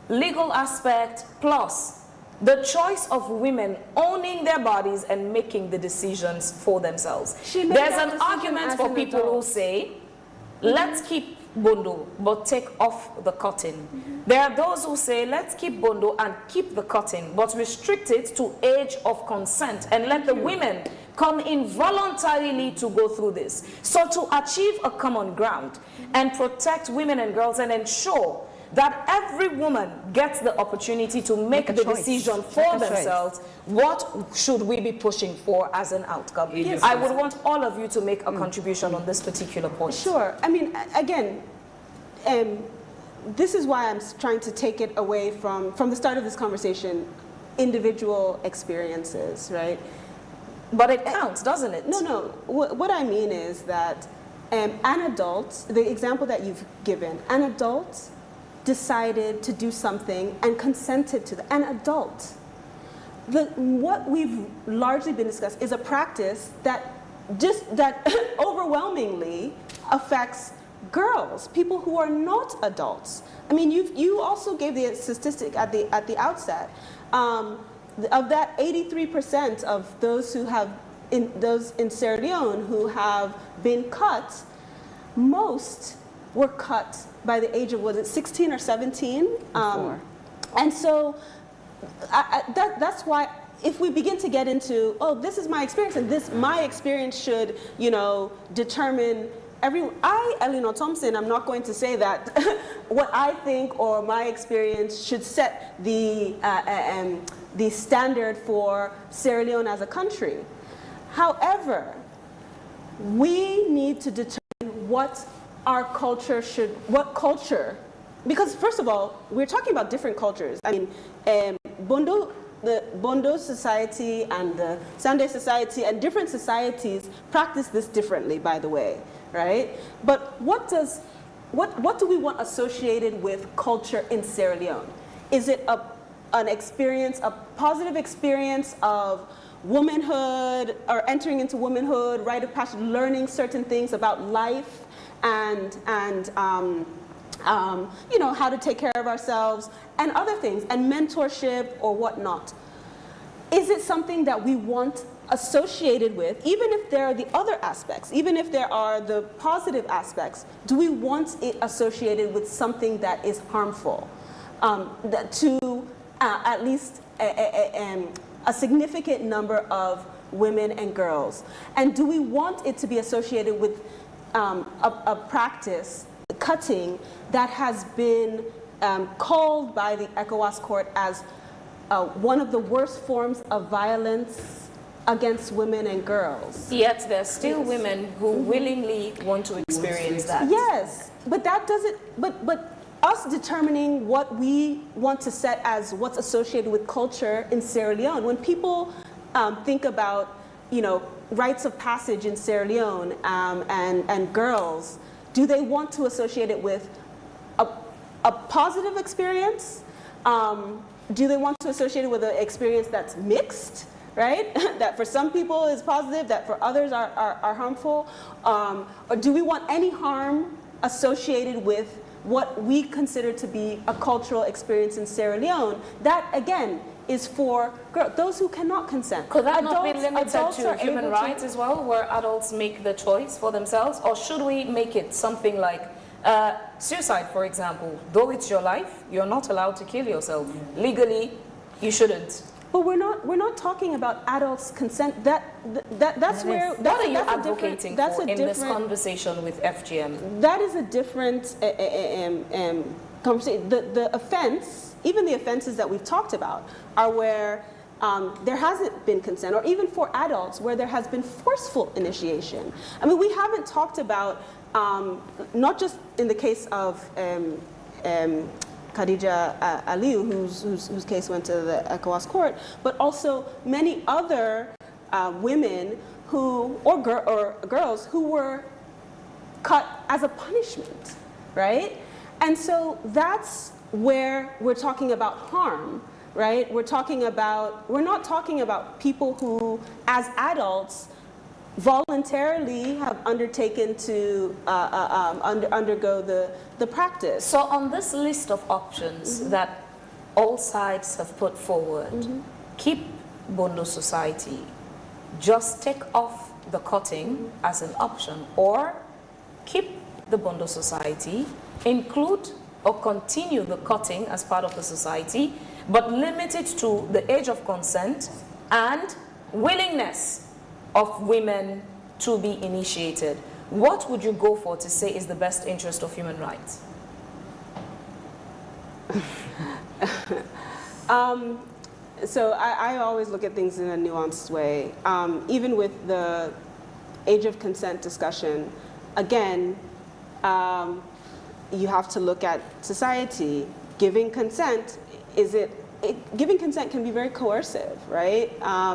Speaker 7: legal aspect, plus the choice of women owning their bodies and making the decisions for themselves. There's an argument for people who say, let's keep Bondo, but take off the cutting. There are those who say, let's keep Bondo and keep the cutting, but restrict it to age of consent and let the women come in voluntarily to go through this. So to achieve a common ground and protect women and girls and ensure that every woman gets the opportunity to make the decision for themselves, what should we be pushing for as an outcome? Yes. I would want all of you to make a contribution on this particular point.
Speaker 4: Sure. I mean, again, this is why I'm trying to take it away from the start of this conversation, individual experiences, right?
Speaker 7: But it counts, doesn't it?
Speaker 4: No. What I mean is that an adult, the example that you've given, an adult decided to do something and consented to that. An adult. What we've largely been discussing is a practice that overwhelmingly affects girls, people who are not adults. I mean, you also gave the statistic at the outset. Of that, 83% of those who have those in Sierra Leone who have been cut, most were cut by the age of, was it 16 or 17? And so that's why if we begin to get into, oh, this is my experience and my experience should, determine Elinor Thompson, I'm not going to say that what I think or my experience should set the standard for Sierra Leone as a country. However, we need to determine what our culture because first of all, we're talking about different cultures. I mean, the Bondo society and the Sande society and different societies practice this differently, by the way, right? But what do we want associated with culture in Sierra Leone? Is it an experience, a positive experience of womanhood or entering into womanhood, rite of passage, learning certain things about life and how to take care of ourselves and other things, and mentorship or whatnot? Is it something that we want associated with, even if there are the other aspects, even if there are the positive aspects, do we want it associated with something that is harmful to at least a significant number of women and girls? And do we want it to be associated with a practice, cutting, that has been called by the ECOWAS court as one of the worst forms of violence against women and girls?
Speaker 7: Yet there's still women who willingly want to experience that.
Speaker 4: Yes, but that doesn't, but us determining what we want to set as what's associated with culture in Sierra Leone, when people think about, rites of passage in Sierra Leone and girls, do they want to associate it with a positive experience? Do they want to associate it with an experience that's mixed, right? That for some people is positive, that for others are harmful? Or do we want any harm associated with what we consider to be a cultural experience in Sierra Leone? That, again, is for those who cannot consent.
Speaker 7: Could that not be limited to human rights as well, where adults make the choice for themselves? Or should we make it something like suicide, for example? Though it's your life, you're not allowed to kill yourself. Legally, you shouldn't.
Speaker 4: But we're not talking about adults' consent. That's where.
Speaker 7: What are you advocating for in this conversation with FGM?
Speaker 4: That is a different conversation. The offense, even the offenses that we've talked about, are where there hasn't been consent, or even for adults where there has been forceful initiation. I mean, we haven't talked about not just in the case of Khadija Aliyu, whose case went to the ECOWAS court, but also many other women who, or girls who were cut as a punishment, right? And so that's where we're talking about harm, right? We're not talking about people who, as adults, voluntarily have undertaken to undergo the practice.
Speaker 7: So on this list of options that all sides have put forward, keep Bondo society, just take off the cutting as an option, or keep the Bondo society, include or continue the cutting as part of the society, but limit it to the age of consent and willingness of women to be initiated. What would you go for to say is the best interest of human rights?
Speaker 4: So I always look at things in a nuanced way. Even with the age of consent discussion, again, you have to look at society. Giving consent, giving consent can be very coercive, right?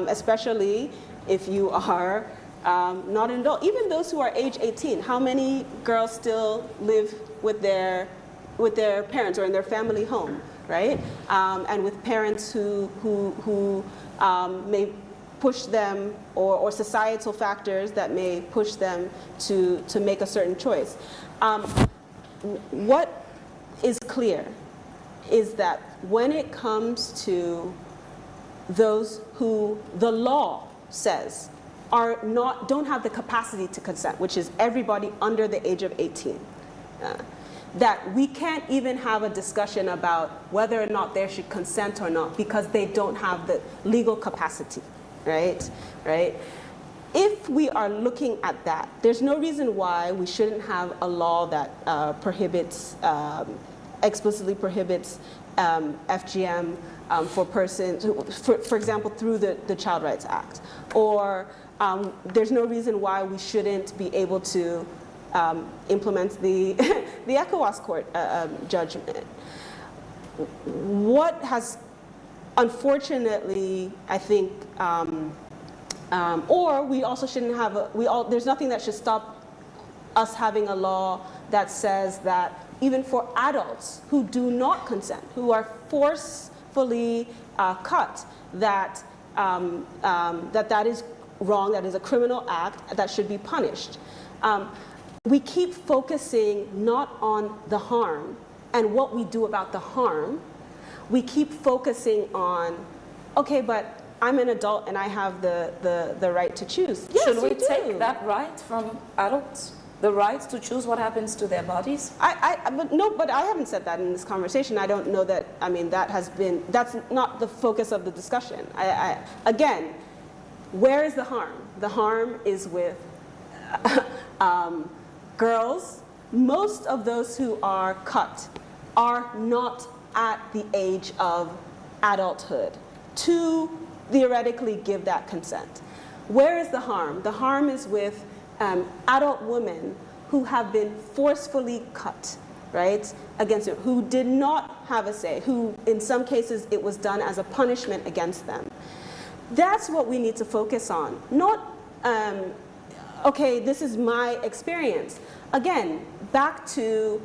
Speaker 4: Especially if you are not an adult. Even those who are age 18, how many girls still live with their parents or in their family home, right? And with parents who may push them, or societal factors that may push them to make a certain choice. What is clear is that when it comes to those who the law says don't have the capacity to consent, which is everybody under the age of 18, that we can't even have a discussion about whether or not they should consent or not, because they don't have the legal capacity, right? If we are looking at that, there's no reason why we shouldn't have a law that explicitly prohibits FGM for persons, for example, through the Child Rights Act. Or there's no reason why we shouldn't be able to implement the ECOWAS court judgment. What has, unfortunately, I think, or we also shouldn't have, there's nothing that should stop us having a law that says that even for adults who do not consent, who are forcefully cut, that is wrong, that is a criminal act, that should be punished. We keep focusing not on the harm and what we do about the harm. We keep focusing on, okay, but I'm an adult and I have the right to choose. Yes,
Speaker 7: should we take that right from adults? The right to choose what happens to their bodies?
Speaker 4: But I haven't said that in this conversation. I don't know that, I mean, that's not the focus of the discussion. Again, where is the harm? The harm is with girls. Most of those who are cut are not at the age of adulthood to theoretically give that consent. Where is the harm? The harm is with adult women who have been forcefully cut, right, against them, who did not have a say, who in some cases it was done as a punishment against them. That's what we need to focus on, not, okay, this is my experience. Again, back to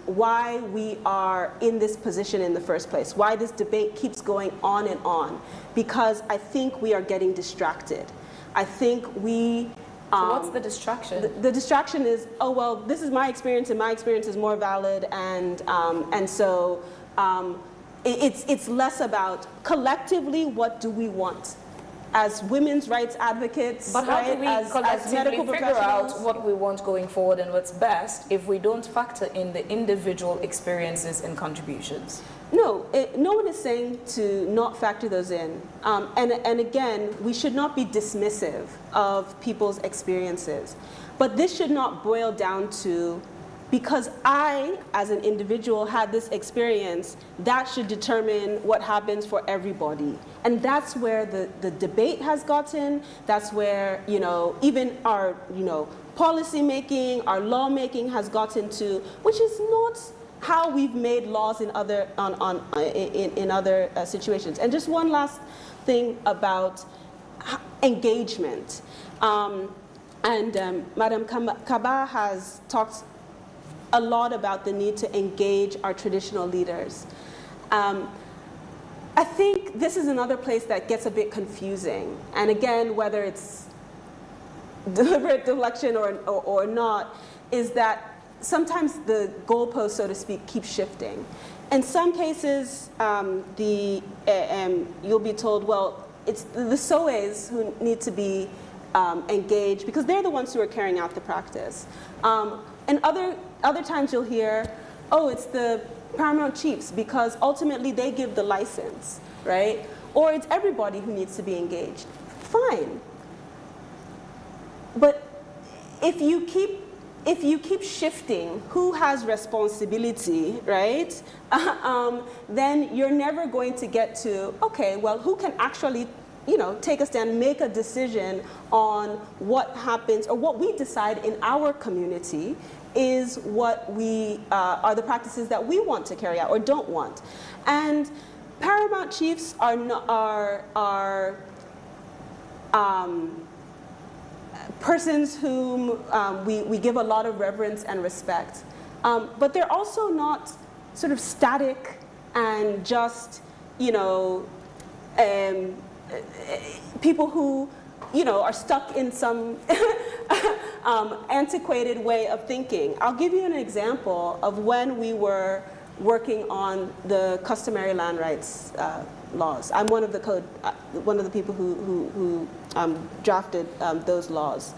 Speaker 4: why we are in this position in the first place, why this debate keeps going on and on, because I think we are getting distracted. I think we...
Speaker 7: So what's the distraction?
Speaker 4: The distraction is, oh, well, this is my experience and my experience is more valid, and so it's less about collectively what do we want as women's rights advocates,
Speaker 7: but how
Speaker 4: right?
Speaker 7: do we
Speaker 4: as
Speaker 7: collectively
Speaker 4: medical
Speaker 7: figure out
Speaker 4: professionals?
Speaker 7: what we want going forward and what's best if we don't factor in the individual experiences and contributions?
Speaker 4: No, no one is saying to not factor those in. And again, we should not be dismissive of people's experiences. But this should not boil down to, because I, as an individual, had this experience, that should determine what happens for everybody. And that's where the debate has gotten. That's where, you know, even our, you know, policy making, our lawmaking has gotten to, which is not how we've made laws in other in other situations. And just one last thing about engagement. Madam Kaba has talked a lot about the need to engage our traditional leaders. I think this is another place that gets a bit confusing. And again, whether it's deliberate deflection or not, is that sometimes the goalpost, so to speak, keeps shifting. In some cases, you'll be told, well, it's the SOEs who need to be engaged because they're the ones who are carrying out the practice. And other times you'll hear, oh, it's the paramount chiefs because ultimately they give the license, right? Or it's everybody who needs to be engaged. Fine. But if you keep shifting who has responsibility, right, then you're never going to get to, okay, well, who can actually, you know, take a stand, make a decision on what happens, or what we decide in our community is what we are the practices that we want to carry out or don't want. And paramount chiefs are persons whom we give a lot of reverence and respect. But they're also not sort of static and just, you know, people who, you know, are stuck in some antiquated way of thinking. I'll give you an example of when we were working on the customary land rights laws. I'm one of the people who drafted those laws.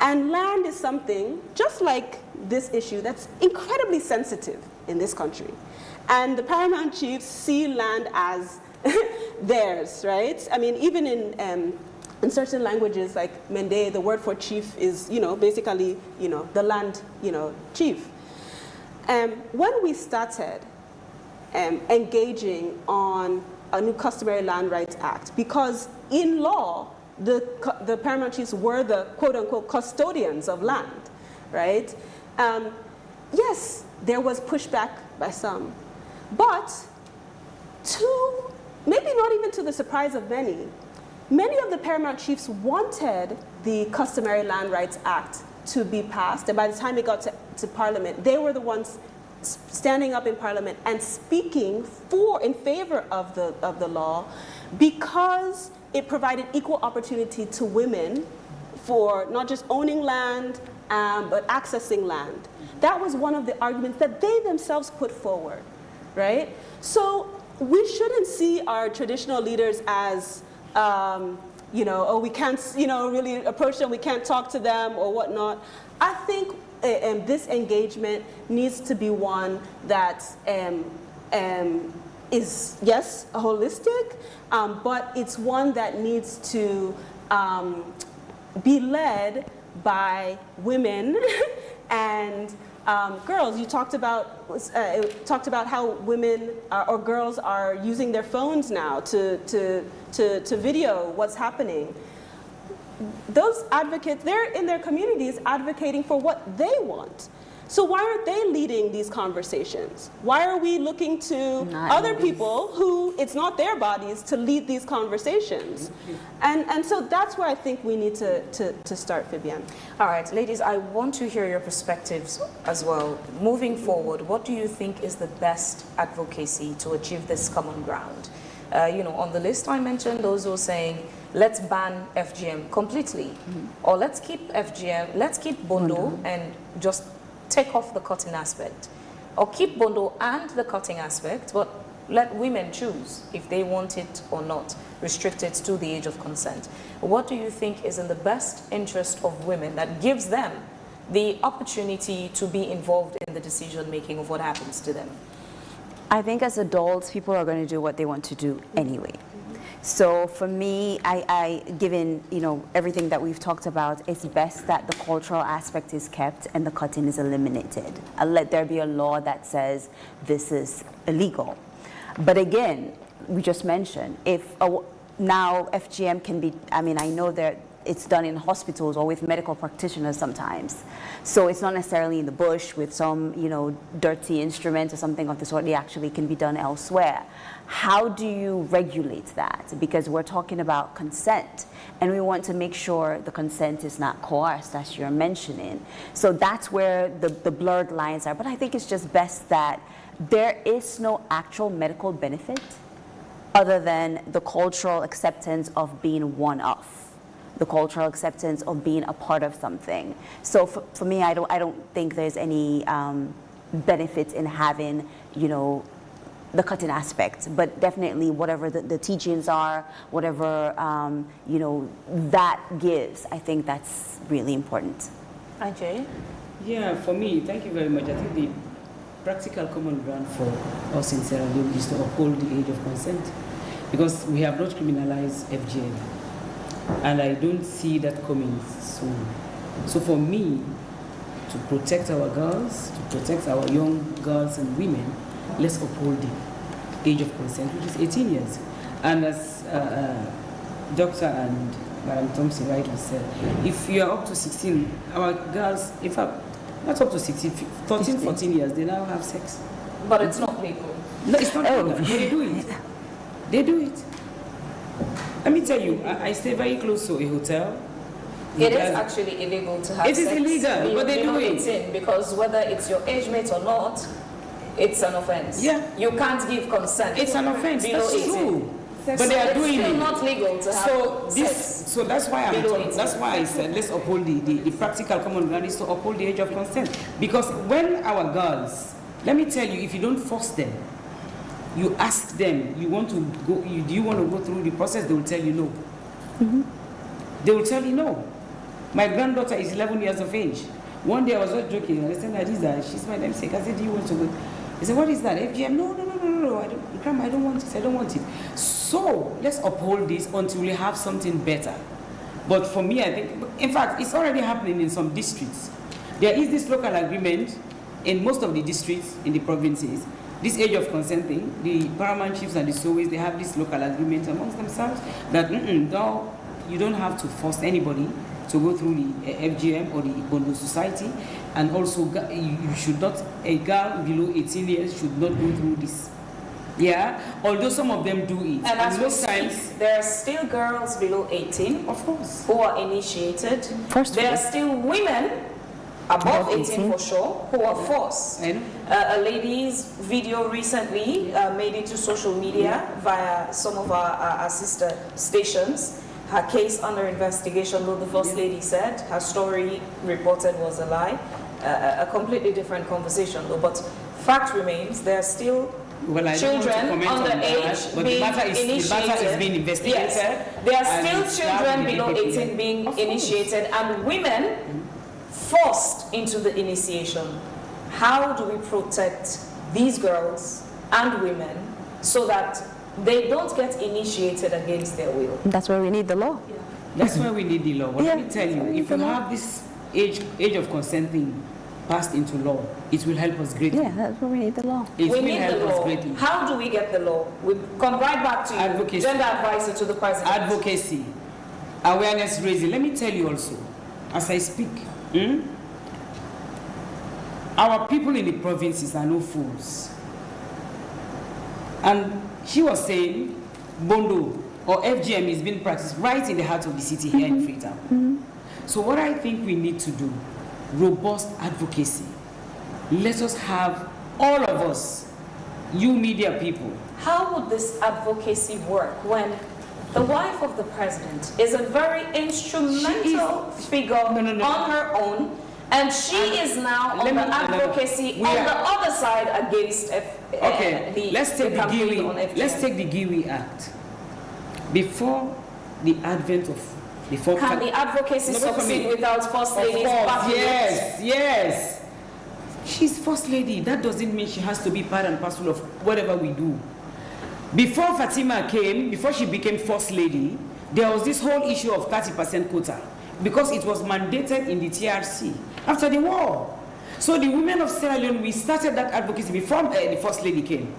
Speaker 4: And land is something, just like this issue, that's incredibly sensitive in this country. And the paramount chiefs see land as theirs, right? I mean, even in certain languages like Mende, the word for chief is, you know, basically, you know, the land, you know, chief. When we started engaging on a new Customary Land Rights Act, because in law, the paramount chiefs were the quote-unquote custodians of land, right? Yes, there was pushback by some, but maybe not even to the surprise of many of the paramount chiefs wanted the Customary Land Rights Act to be passed, and by the time it got to Parliament, they were the ones standing up in Parliament and speaking in favor of the law, because it provided equal opportunity to women for not just owning land, but accessing land. That was one of the arguments that they themselves put forward, right? So we shouldn't see our traditional leaders as, you know, oh, we can't, you know, really approach them, we can't talk to them or whatnot. I think this engagement needs to be one that is, yes, holistic, but it's one that needs to be led by women and girls. You talked about how women or girls are using their phones now to video what's happening. Those advocates, they're in their communities advocating for what they want. So why aren't they leading these conversations? Why are we looking to other people who it's not their bodies to lead these conversations? And so that's where I think we need to start, Fabienne.
Speaker 7: All right, ladies, I want to hear your perspectives as well. Moving forward, what do you think is the best advocacy to achieve this common ground? You know, on the list I mentioned, those who are saying, let's ban FGM completely, or let's keep FGM, let's keep Bondo and just take off the cutting aspect, or keep Bondo and the cutting aspect, but let women choose if they want it or not, restricted to the age of consent. What do you think is in the best interest of women that gives them the opportunity to be involved in the decision making of what happens to them?
Speaker 5: I think as adults, people are going to do what they want to do anyway. So for me, given everything that we've talked about, it's best that the cultural aspect is kept and the cutting is eliminated. Let there be a law that says this is illegal. But again, we just mentioned, now FGM can be, I know that it's done in hospitals or with medical practitioners sometimes. So it's not necessarily in the bush with some, dirty instrument or something of the sort. It actually can be done elsewhere. How do you regulate that? Because we're talking about consent, and we want to make sure the consent is not coerced, as you're mentioning. So that's where the blurred lines are. But I think it's just best that there is no actual medical benefit other than the cultural acceptance of being one of, the cultural acceptance of being a part of something. So for me, I don't think there's any benefit in having, the cutting aspect, but definitely whatever the teachings are, whatever, that gives, I think that's really important.
Speaker 7: Ajay?
Speaker 6: Yeah, for me, thank you very much. I think the practical common ground for us in Sierra Leone is to uphold the age of consent, because we have not criminalized FGM, and I don't see that coming soon. So for me, to protect our girls, to protect our young girls and women, let's uphold the age of consent, which is 18 years. And as Dr. and Madam Thompson rightly said, if you are up to 16, our girls, in fact, not up to 16, 13, 14 years, they now have sex.
Speaker 7: But it's not legal.
Speaker 6: No, it's not legal. They do it. They do it. Let me tell you, I stay very close to a hotel.
Speaker 7: It is actually illegal to have sex.
Speaker 6: It is illegal, but they do it.
Speaker 7: Because whether it's your age mate or not, it's an offense.
Speaker 6: Yeah.
Speaker 7: You can't give consent.
Speaker 6: It's an offense. That's true. But they are doing it.
Speaker 7: It's still not legal to have sex.
Speaker 6: So that's why that's why I said let's uphold the practical common ground is to uphold the age of consent. Because when our girls, let me tell you, if you don't force them, you ask them, do you want to go through the process? They will tell you no. Mm-hmm. They will tell you no. My granddaughter is 11 years of age. One day I was not joking. I said, Adiza, she's my namesake. I said, do you want to go? He said, what is that? FGM? No. Grandma, I don't want it. I don't want it. So let's uphold this until we have something better. But for me, I think, in fact, it's already happening in some districts. There is this local agreement in most of the districts in the provinces. This age of consent thing, the paramount chiefs and the Sowes, they have this local agreement amongst themselves that no, you don't have to force anybody to go through the FGM or the Bondo Society, and also you should not, a girl below 18 years should not go through this. Yeah, although some of them do it.
Speaker 7: And as most times, there are still girls below 18,
Speaker 6: of course,
Speaker 7: who are initiated. There are still women above 18 for sure, who are forced. A lady's video recently made it to social media via some of our sister stations. Her case under investigation, though the First Lady said her story reported was a lie. A completely different conversation, though. But fact remains, there are still children underage being initiated. The matter is being investigated. Yes. There are still children below 18 being initiated, and women forced into the initiation. How do we protect these girls and women so that they don't get initiated against their will?
Speaker 5: That's where we need the law.
Speaker 6: Yeah. That's why we need the law. But let me tell you, if you have this age of consent thing passed into law, it will help us greatly.
Speaker 5: Yeah, that's why we need the law.
Speaker 7: We need the law. How do we get the law? We come right back to you,
Speaker 6: advocacy.
Speaker 7: Gender advisor to the president.
Speaker 6: Advocacy, awareness raising. Let me tell you also, as I speak, our people in the provinces are no fools. And she was saying Bondo or FGM is being practiced right in the heart of the city here in Freetown. So what I think we need to do, robust advocacy. Let us have, all of us, you media people.
Speaker 7: How would this advocacy work when the wife of the president is a very instrumental figure on her own, and she is now on the advocacy on the other side against
Speaker 6: let's take the GIWI. Let's take the GIWI Act. Before the advent of
Speaker 7: can the advocacy succeed without First Ladies backing it?
Speaker 6: Yes. She's First Lady. That doesn't mean she has to be part and parcel of whatever we do. Before Fatima came, before she became First Lady, there was this whole issue of 30% quota because it was mandated in the TRC after the war. So the women of Sierra Leone, we started that advocacy before the First Lady came.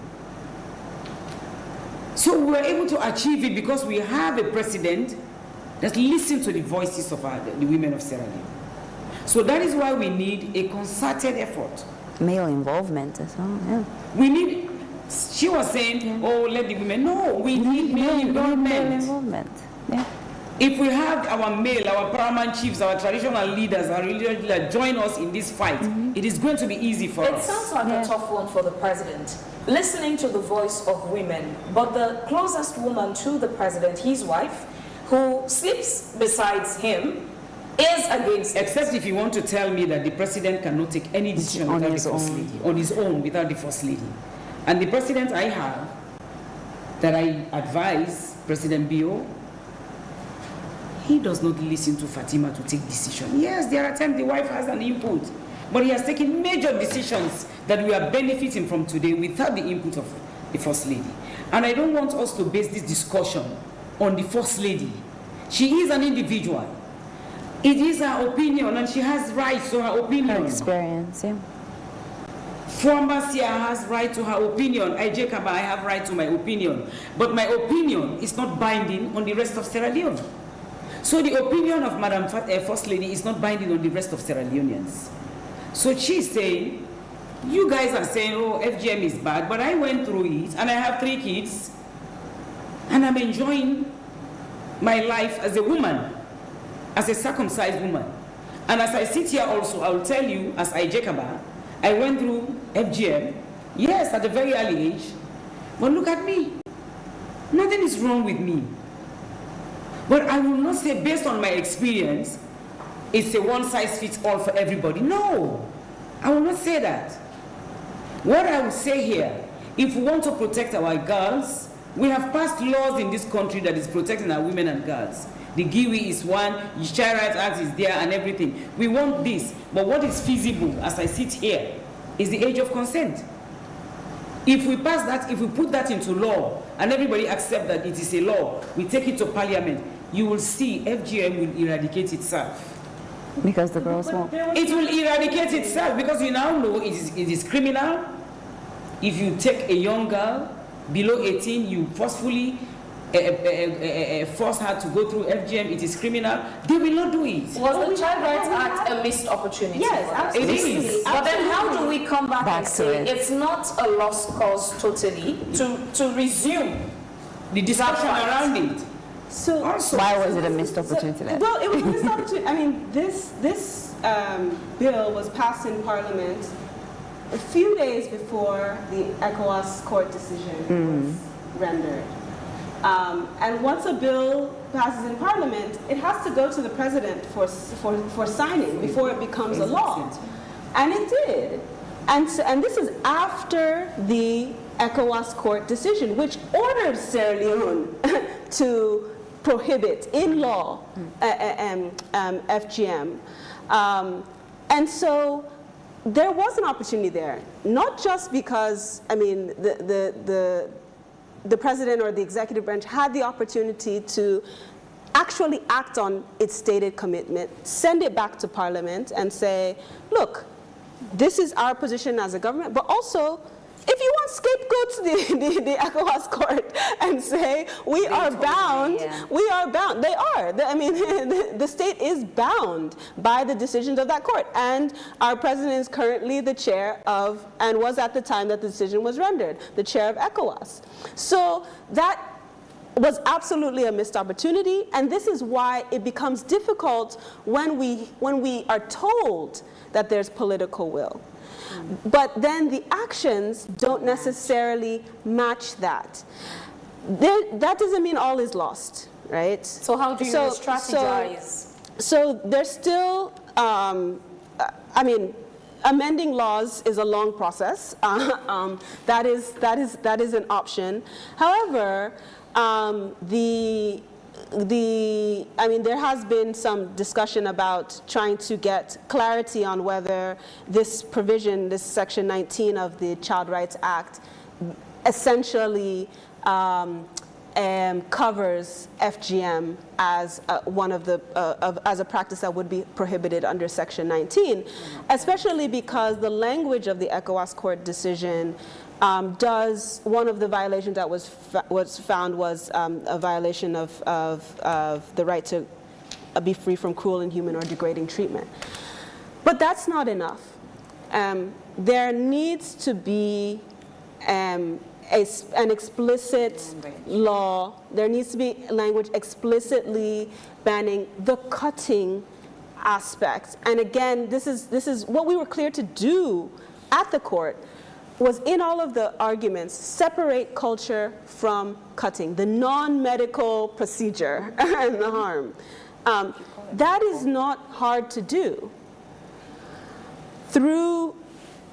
Speaker 6: So we were able to achieve it because we have a president that listens to the voices of the women of Sierra Leone. So that is why we need a concerted effort.
Speaker 5: Male involvement as well, yeah.
Speaker 6: We need, she was saying, oh, let the women, no, we need male involvement.
Speaker 5: Yeah.
Speaker 6: If we have our paramount chiefs, our traditional leaders, our religious leaders join us in this fight, it is going to be easy for us.
Speaker 7: It sounds like a tough one for the president, listening to the voice of women, but the closest woman to the president, his wife, who sleeps beside him, is against it.
Speaker 6: Except if you want to tell me that the president cannot take any decision without the First Lady, on his own, without the First Lady. And the president I have, that I advise, President Bio, he does not listen to Fatima to take decisions. Yes, there are times the wife has an input, but he has taken major decisions that we are benefiting from today without the input of the First Lady. And I don't want us to base this discussion on the First Lady. She is an individual. It is her opinion, and she has rights to her opinion.
Speaker 5: Her experience, yeah.
Speaker 6: Fuambasia has right to her opinion. Ijekaba, I have right to my opinion. But my opinion is not binding on the rest of Sierra Leone. So the opinion of Madam First Lady is not binding on the rest of Sierra Leoneans. So she's saying, you guys are saying, oh, FGM is bad, but I went through it, and I have 3 kids, and I'm enjoying my life as a woman, as a circumcised woman. And as I sit here also, I will tell you, as Ijekaba, I went through FGM, yes, at a very early age, but look at me. Nothing is wrong with me. But I will not say, based on my experience, it's a one-size-fits-all for everybody. No, I will not say that. What I will say here, if we want to protect our girls, we have passed laws in this country that is protecting our women and girls. The GIWI is one, the Child Rights Act is there, and everything. We want this, but what is feasible, as I sit here, is the age of consent. If we pass that, if we put that into law, and everybody accept that it is a law, we take it to Parliament, you will see FGM will eradicate itself.
Speaker 5: Because the girls won't.
Speaker 6: It will eradicate itself because we now know it is criminal. If you take a young girl below 18, you forcefully force her to go through FGM, it is criminal. They will not do it.
Speaker 7: Was the Child Rights Act a missed opportunity?
Speaker 4: Yes, absolutely.
Speaker 6: It is.
Speaker 7: But then how do we come back and say it's not a lost cause totally to resume
Speaker 6: The discussion around it.
Speaker 4: So
Speaker 6: Also,
Speaker 5: Why was it a missed opportunity then?
Speaker 4: Well, it was a missed opportunity. I mean, this bill was passed in Parliament a few days before the ECOWAS court decision was rendered. And once a bill passes in Parliament, it has to go to the president for signing before it becomes a law. And it did. And this is after the ECOWAS court decision, which ordered Sierra Leone to prohibit in law FGM. And so there was an opportunity there, not just because, I mean, the president or the executive branch had the opportunity to actually act on its stated commitment, send it back to Parliament and say, look, this is our position as a government, but also, if you want scapegoats the ECOWAS court and say we are bound, we are bound. They are. I mean, the state is bound by the decisions of that court. And our president is currently the chair of, and was at the time that the decision was rendered, the chair of ECOWAS. So that was absolutely a missed opportunity. And this is why it becomes difficult when we are told that there's political will. But then the actions don't necessarily match that. That doesn't mean all is lost, right?
Speaker 7: So how do you strategize?
Speaker 4: So there's still, I mean, amending laws is a long process. That is an option. However, the there has been some discussion about trying to get clarity on whether this provision, this Section 19 of the Child Rights Act, essentially covers FGM as one of the as a practice that would be prohibited under Section 19, especially because the language of the ECOWAS court decision does, one of the violations that was found was a violation of the right to be free from cruel, inhuman, or degrading treatment. But that's not enough. There needs to be an explicit law. There needs to be language explicitly banning the cutting aspect. And again, this is what we were clear to do at the court, was in all of the arguments, separate culture from cutting, the non-medical procedure and the harm. That is not hard to do. Through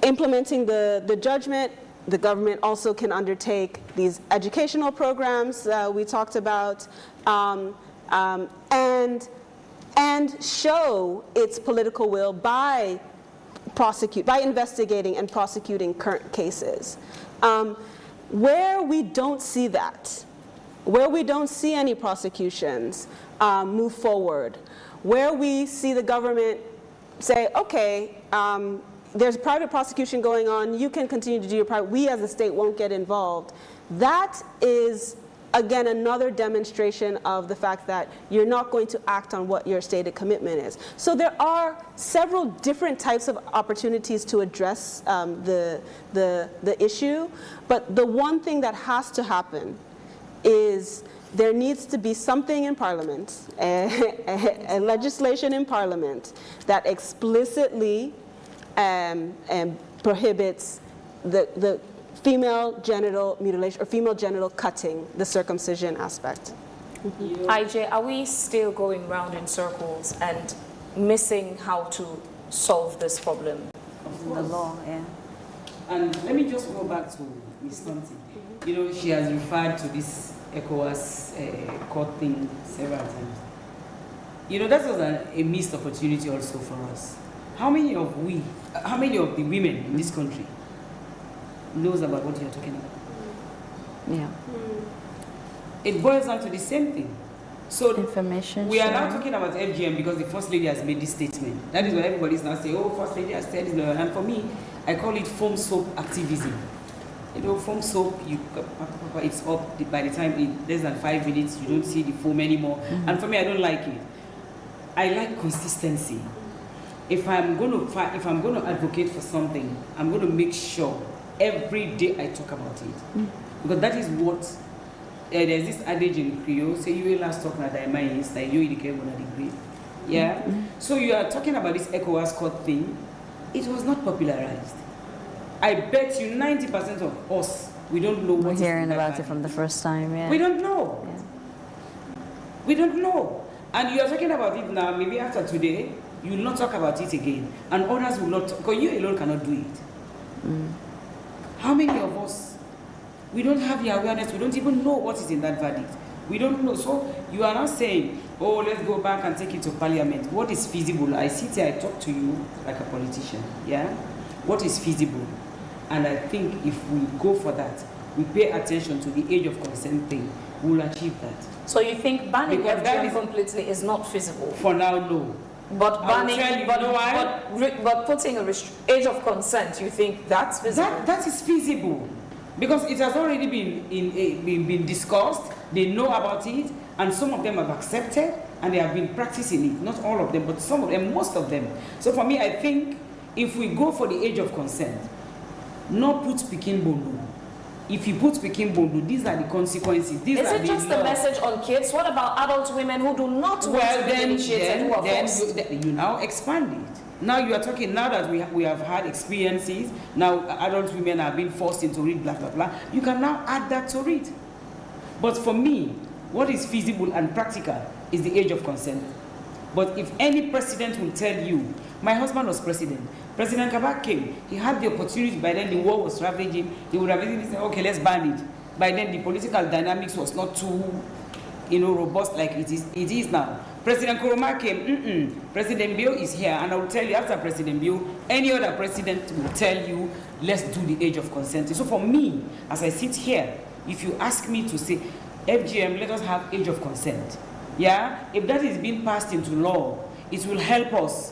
Speaker 4: implementing the judgment, the government also can undertake these educational programs we talked about, and show its political will by investigating and prosecuting current cases. Where we don't see that, where we don't see any prosecutions move forward, where we see the government say, okay, there's private prosecution going on, you can continue to do your private, we as a state won't get involved. That is, again, another demonstration of the fact that you're not going to act on what your stated commitment is. So there are several different types of opportunities to address the issue, but the one thing that has to happen is there needs to be something in Parliament, a legislation in Parliament that explicitly prohibits the female genital mutilation or female genital cutting, the circumcision aspect.
Speaker 7: IJ, are we still going round in circles and missing how to solve this problem?
Speaker 5: The law, yeah.
Speaker 6: And let me just go back to Ms. Thompson. You know, she has referred to this ECOWAS court thing several times. You know, that was a missed opportunity also for us. How many of the women in this country knows about what you're talking about?
Speaker 5: Yeah.
Speaker 6: It boils down to the same thing. So
Speaker 5: information
Speaker 6: we are now talking about FGM because the First Lady has made this statement. That is why everybody's now saying, oh, First Lady has said this. And for me, I call it foam soap activism. You know, foam soap, it's up by the time in less than 5 minutes, you don't see the foam anymore. Mm-hmm. And for me, I don't like it. I like consistency. If I'm going to advocate for something, I'm going to make sure every day I talk about it. Mm. Because that is what, there's this adage in Creole, say you last talk na daima is, that you indicate one of the great. Yeah? Mm-hmm. So you are talking about this ECOWAS court thing. It was not popularized. I bet you 90% of us, we don't know what is
Speaker 5: hearing about it from the first time, yeah.
Speaker 6: We don't know. Yeah. We don't know. And you are talking about it now, maybe after today, you will not talk about it again. And others will not, because you alone cannot do it. Mm. How many of us, we don't have the awareness, we don't even know what is in that verdict. We don't know. So you are not saying, oh, let's go back and take it to Parliament. What is feasible? I sit here, I talk to you like a politician, yeah? What is feasible? And I think if we go for that, we pay attention to the age of consent thing, we'll achieve that.
Speaker 7: So you think banning FGM completely is not feasible?
Speaker 6: For now, no.
Speaker 7: But banning, but putting an age of consent, you think that's feasible?
Speaker 6: That is feasible, because it has already been discussed. They know about it, and some of them have accepted, and they have been practicing it. Not all of them, but some of them, most of them. So for me, I think if we go for the age of consent, not put Pikin Bondu. If you put Pikin Bondu, these are the consequences. Is
Speaker 7: it just the message on kids? What about adult women who do not want to be initiated, who are forced?
Speaker 6: You now expand it. Now you are talking, now that we have had experiences, now adult women are being forced into it, blah, blah, blah. You can now add that to it. But for me, what is feasible and practical is the age of consent. But if any president will tell you, my husband was president, President Kabak came, he had the opportunity, by then the war was ravaging, he would have said, okay, let's ban it. By then the political dynamics was not too robust like it is now. President Nkrumah came, President Bio is here, and I will tell you, after President Bio, any other president will tell you, let's do the age of consent. So for me, as I sit here, if you ask me to say, FGM, let us have age of consent. Yeah? If that is being passed into law, it will help us.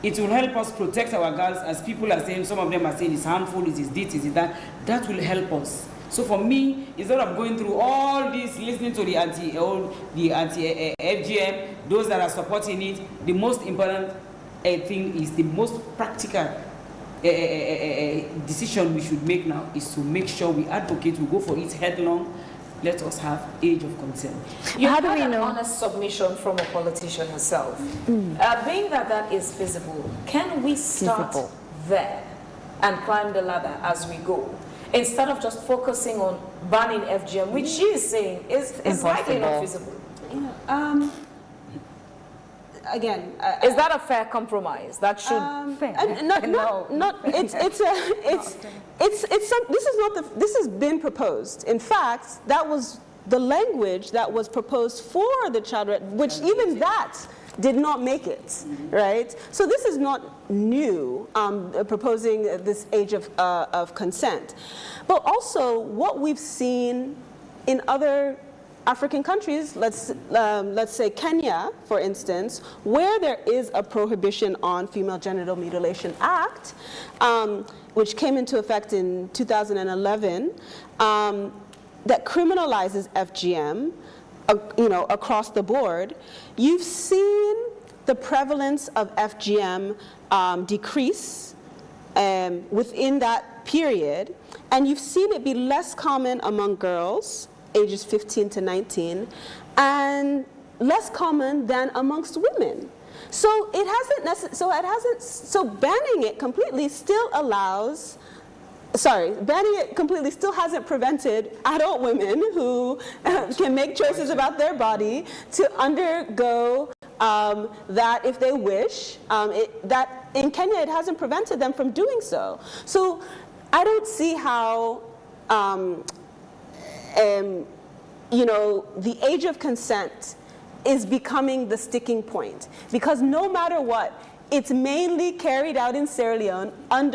Speaker 6: It will help us protect our girls, as people are saying, some of them are saying it's harmful, it is this, it is that. That will help us. So for me, instead of going through all this, listening to the anti-FGM, those that are supporting it, the most important thing is the most practical decision we should make now is to make sure we advocate, we go for it headlong. Let us have age of consent.
Speaker 7: You had an honest submission from a politician herself. Being that that is feasible, can we start there and climb the ladder as we go? Instead of just focusing on banning FGM, which she is saying is likely not feasible.
Speaker 4: Yeah. Again,
Speaker 7: is that a fair compromise? That should
Speaker 4: fair. This has been proposed. In fact, that was the language that was proposed for the child right, which even that did not make it, right? So this is not new, proposing this age of consent. But also what we've seen in other African countries, let's say Kenya, for instance, where there is a prohibition on Female Genital Mutilation Act, which came into effect in 2011, that criminalizes FGM, across the board. You've seen the prevalence of FGM decrease within that period, and you've seen it be less common among girls, ages 15 to 19, and less common than amongst women. So it hasn't so banning it completely still allows, banning it completely still hasn't prevented adult women who can make choices about their body to undergo that if they wish. That in Kenya, it hasn't prevented them from doing so. So I don't see how the age of consent is becoming the sticking point, because no matter what, it's mainly carried out in Sierra Leone on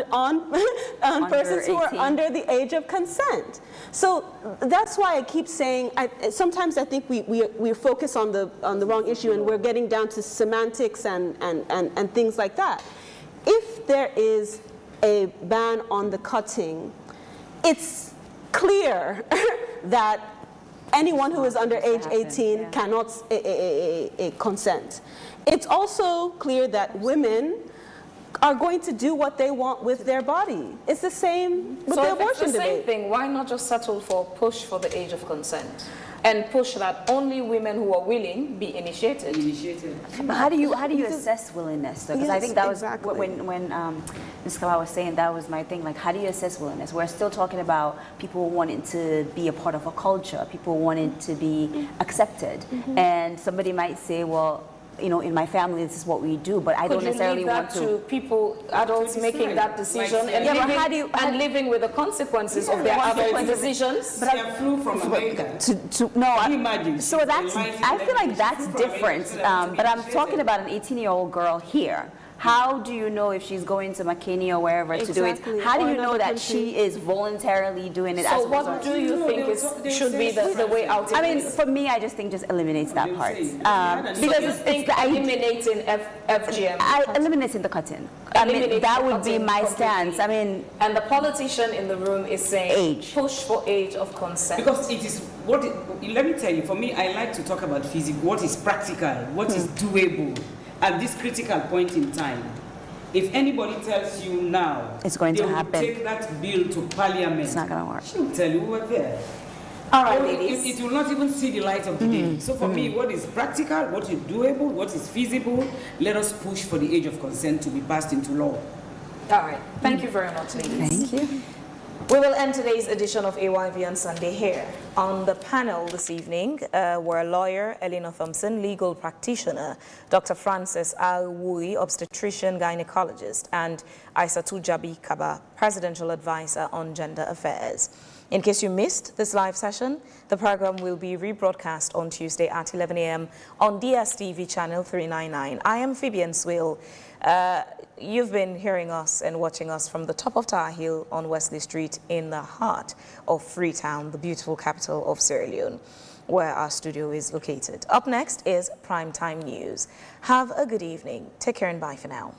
Speaker 4: persons who are under the age of consent. So that's why I keep saying, sometimes I think we focus on the wrong issue, and we're getting down to semantics and things like that. If there is a ban on the cutting, it's clear that anyone who is under age 18 cannot consent. It's also clear that women are going to do what they want with their body. It's the same with the abortion debate. So if it's the same
Speaker 7: thing, why not just settle for push for the age of consent and push that only women who are willing be initiated?
Speaker 5: But how do you assess willingness? Because yes, I think that was when Ms. Kala was saying, that was my thing. Like, how do you assess willingness? We're still talking about people wanting to be a part of a culture, people wanting to be accepted, and somebody might say, well, in my family, this is what we do, but I don't necessarily want to.
Speaker 7: Could you leave that to people, adults making that decision, and living with the consequences of their adult decisions?
Speaker 6: But I flew from America.
Speaker 5: So that's, I feel like that's different. But I'm talking about an 18-year-old girl here. How do you know if she's going to McKinney or wherever to do it? How do you know that she is voluntarily doing it?
Speaker 7: So what do you think should be the way out?
Speaker 5: I mean, for me, I just think just eliminates that part.
Speaker 7: Because it's eliminating FGM.
Speaker 5: Eliminating the cutting. I mean, that would be my stance. I mean,
Speaker 7: and the politician in the room is saying age. Push for age of consent.
Speaker 6: Because it is let me tell you, for me, I like to talk about physical, what is practical, what is doable. At this critical point in time, if anybody tells you now
Speaker 5: it's going to happen,
Speaker 6: take that bill to Parliament,
Speaker 5: it's not going to work.
Speaker 6: She'll tell you what there.
Speaker 7: All right, ladies.
Speaker 6: It will not even see the light of the day. So for me, what is practical, what is doable, what is feasible, let us push for the age of consent to be passed into law.
Speaker 7: All right. Thank you very much, ladies.
Speaker 5: Thank you.
Speaker 7: We will end today's edition of AYV on Sunday here. On the panel this evening were lawyer Eleanor Thompson, legal practitioner, Dr. Francis Al-Wui, obstetrician gynecologist, and Aissatou Jabi Kaba, presidential advisor on gender affairs.
Speaker 1: In case you missed this live session, the program will be rebroadcast on Tuesday at 11 a.m. on DSTV channel 399. I am Fabian Swill. You've been hearing us and watching us from the top of Tower Hill on Wesley Street in the heart of Freetown, the beautiful capital of Sierra Leone, where our studio is located. Up next is Primetime News. Have a good evening. Take care and bye for now.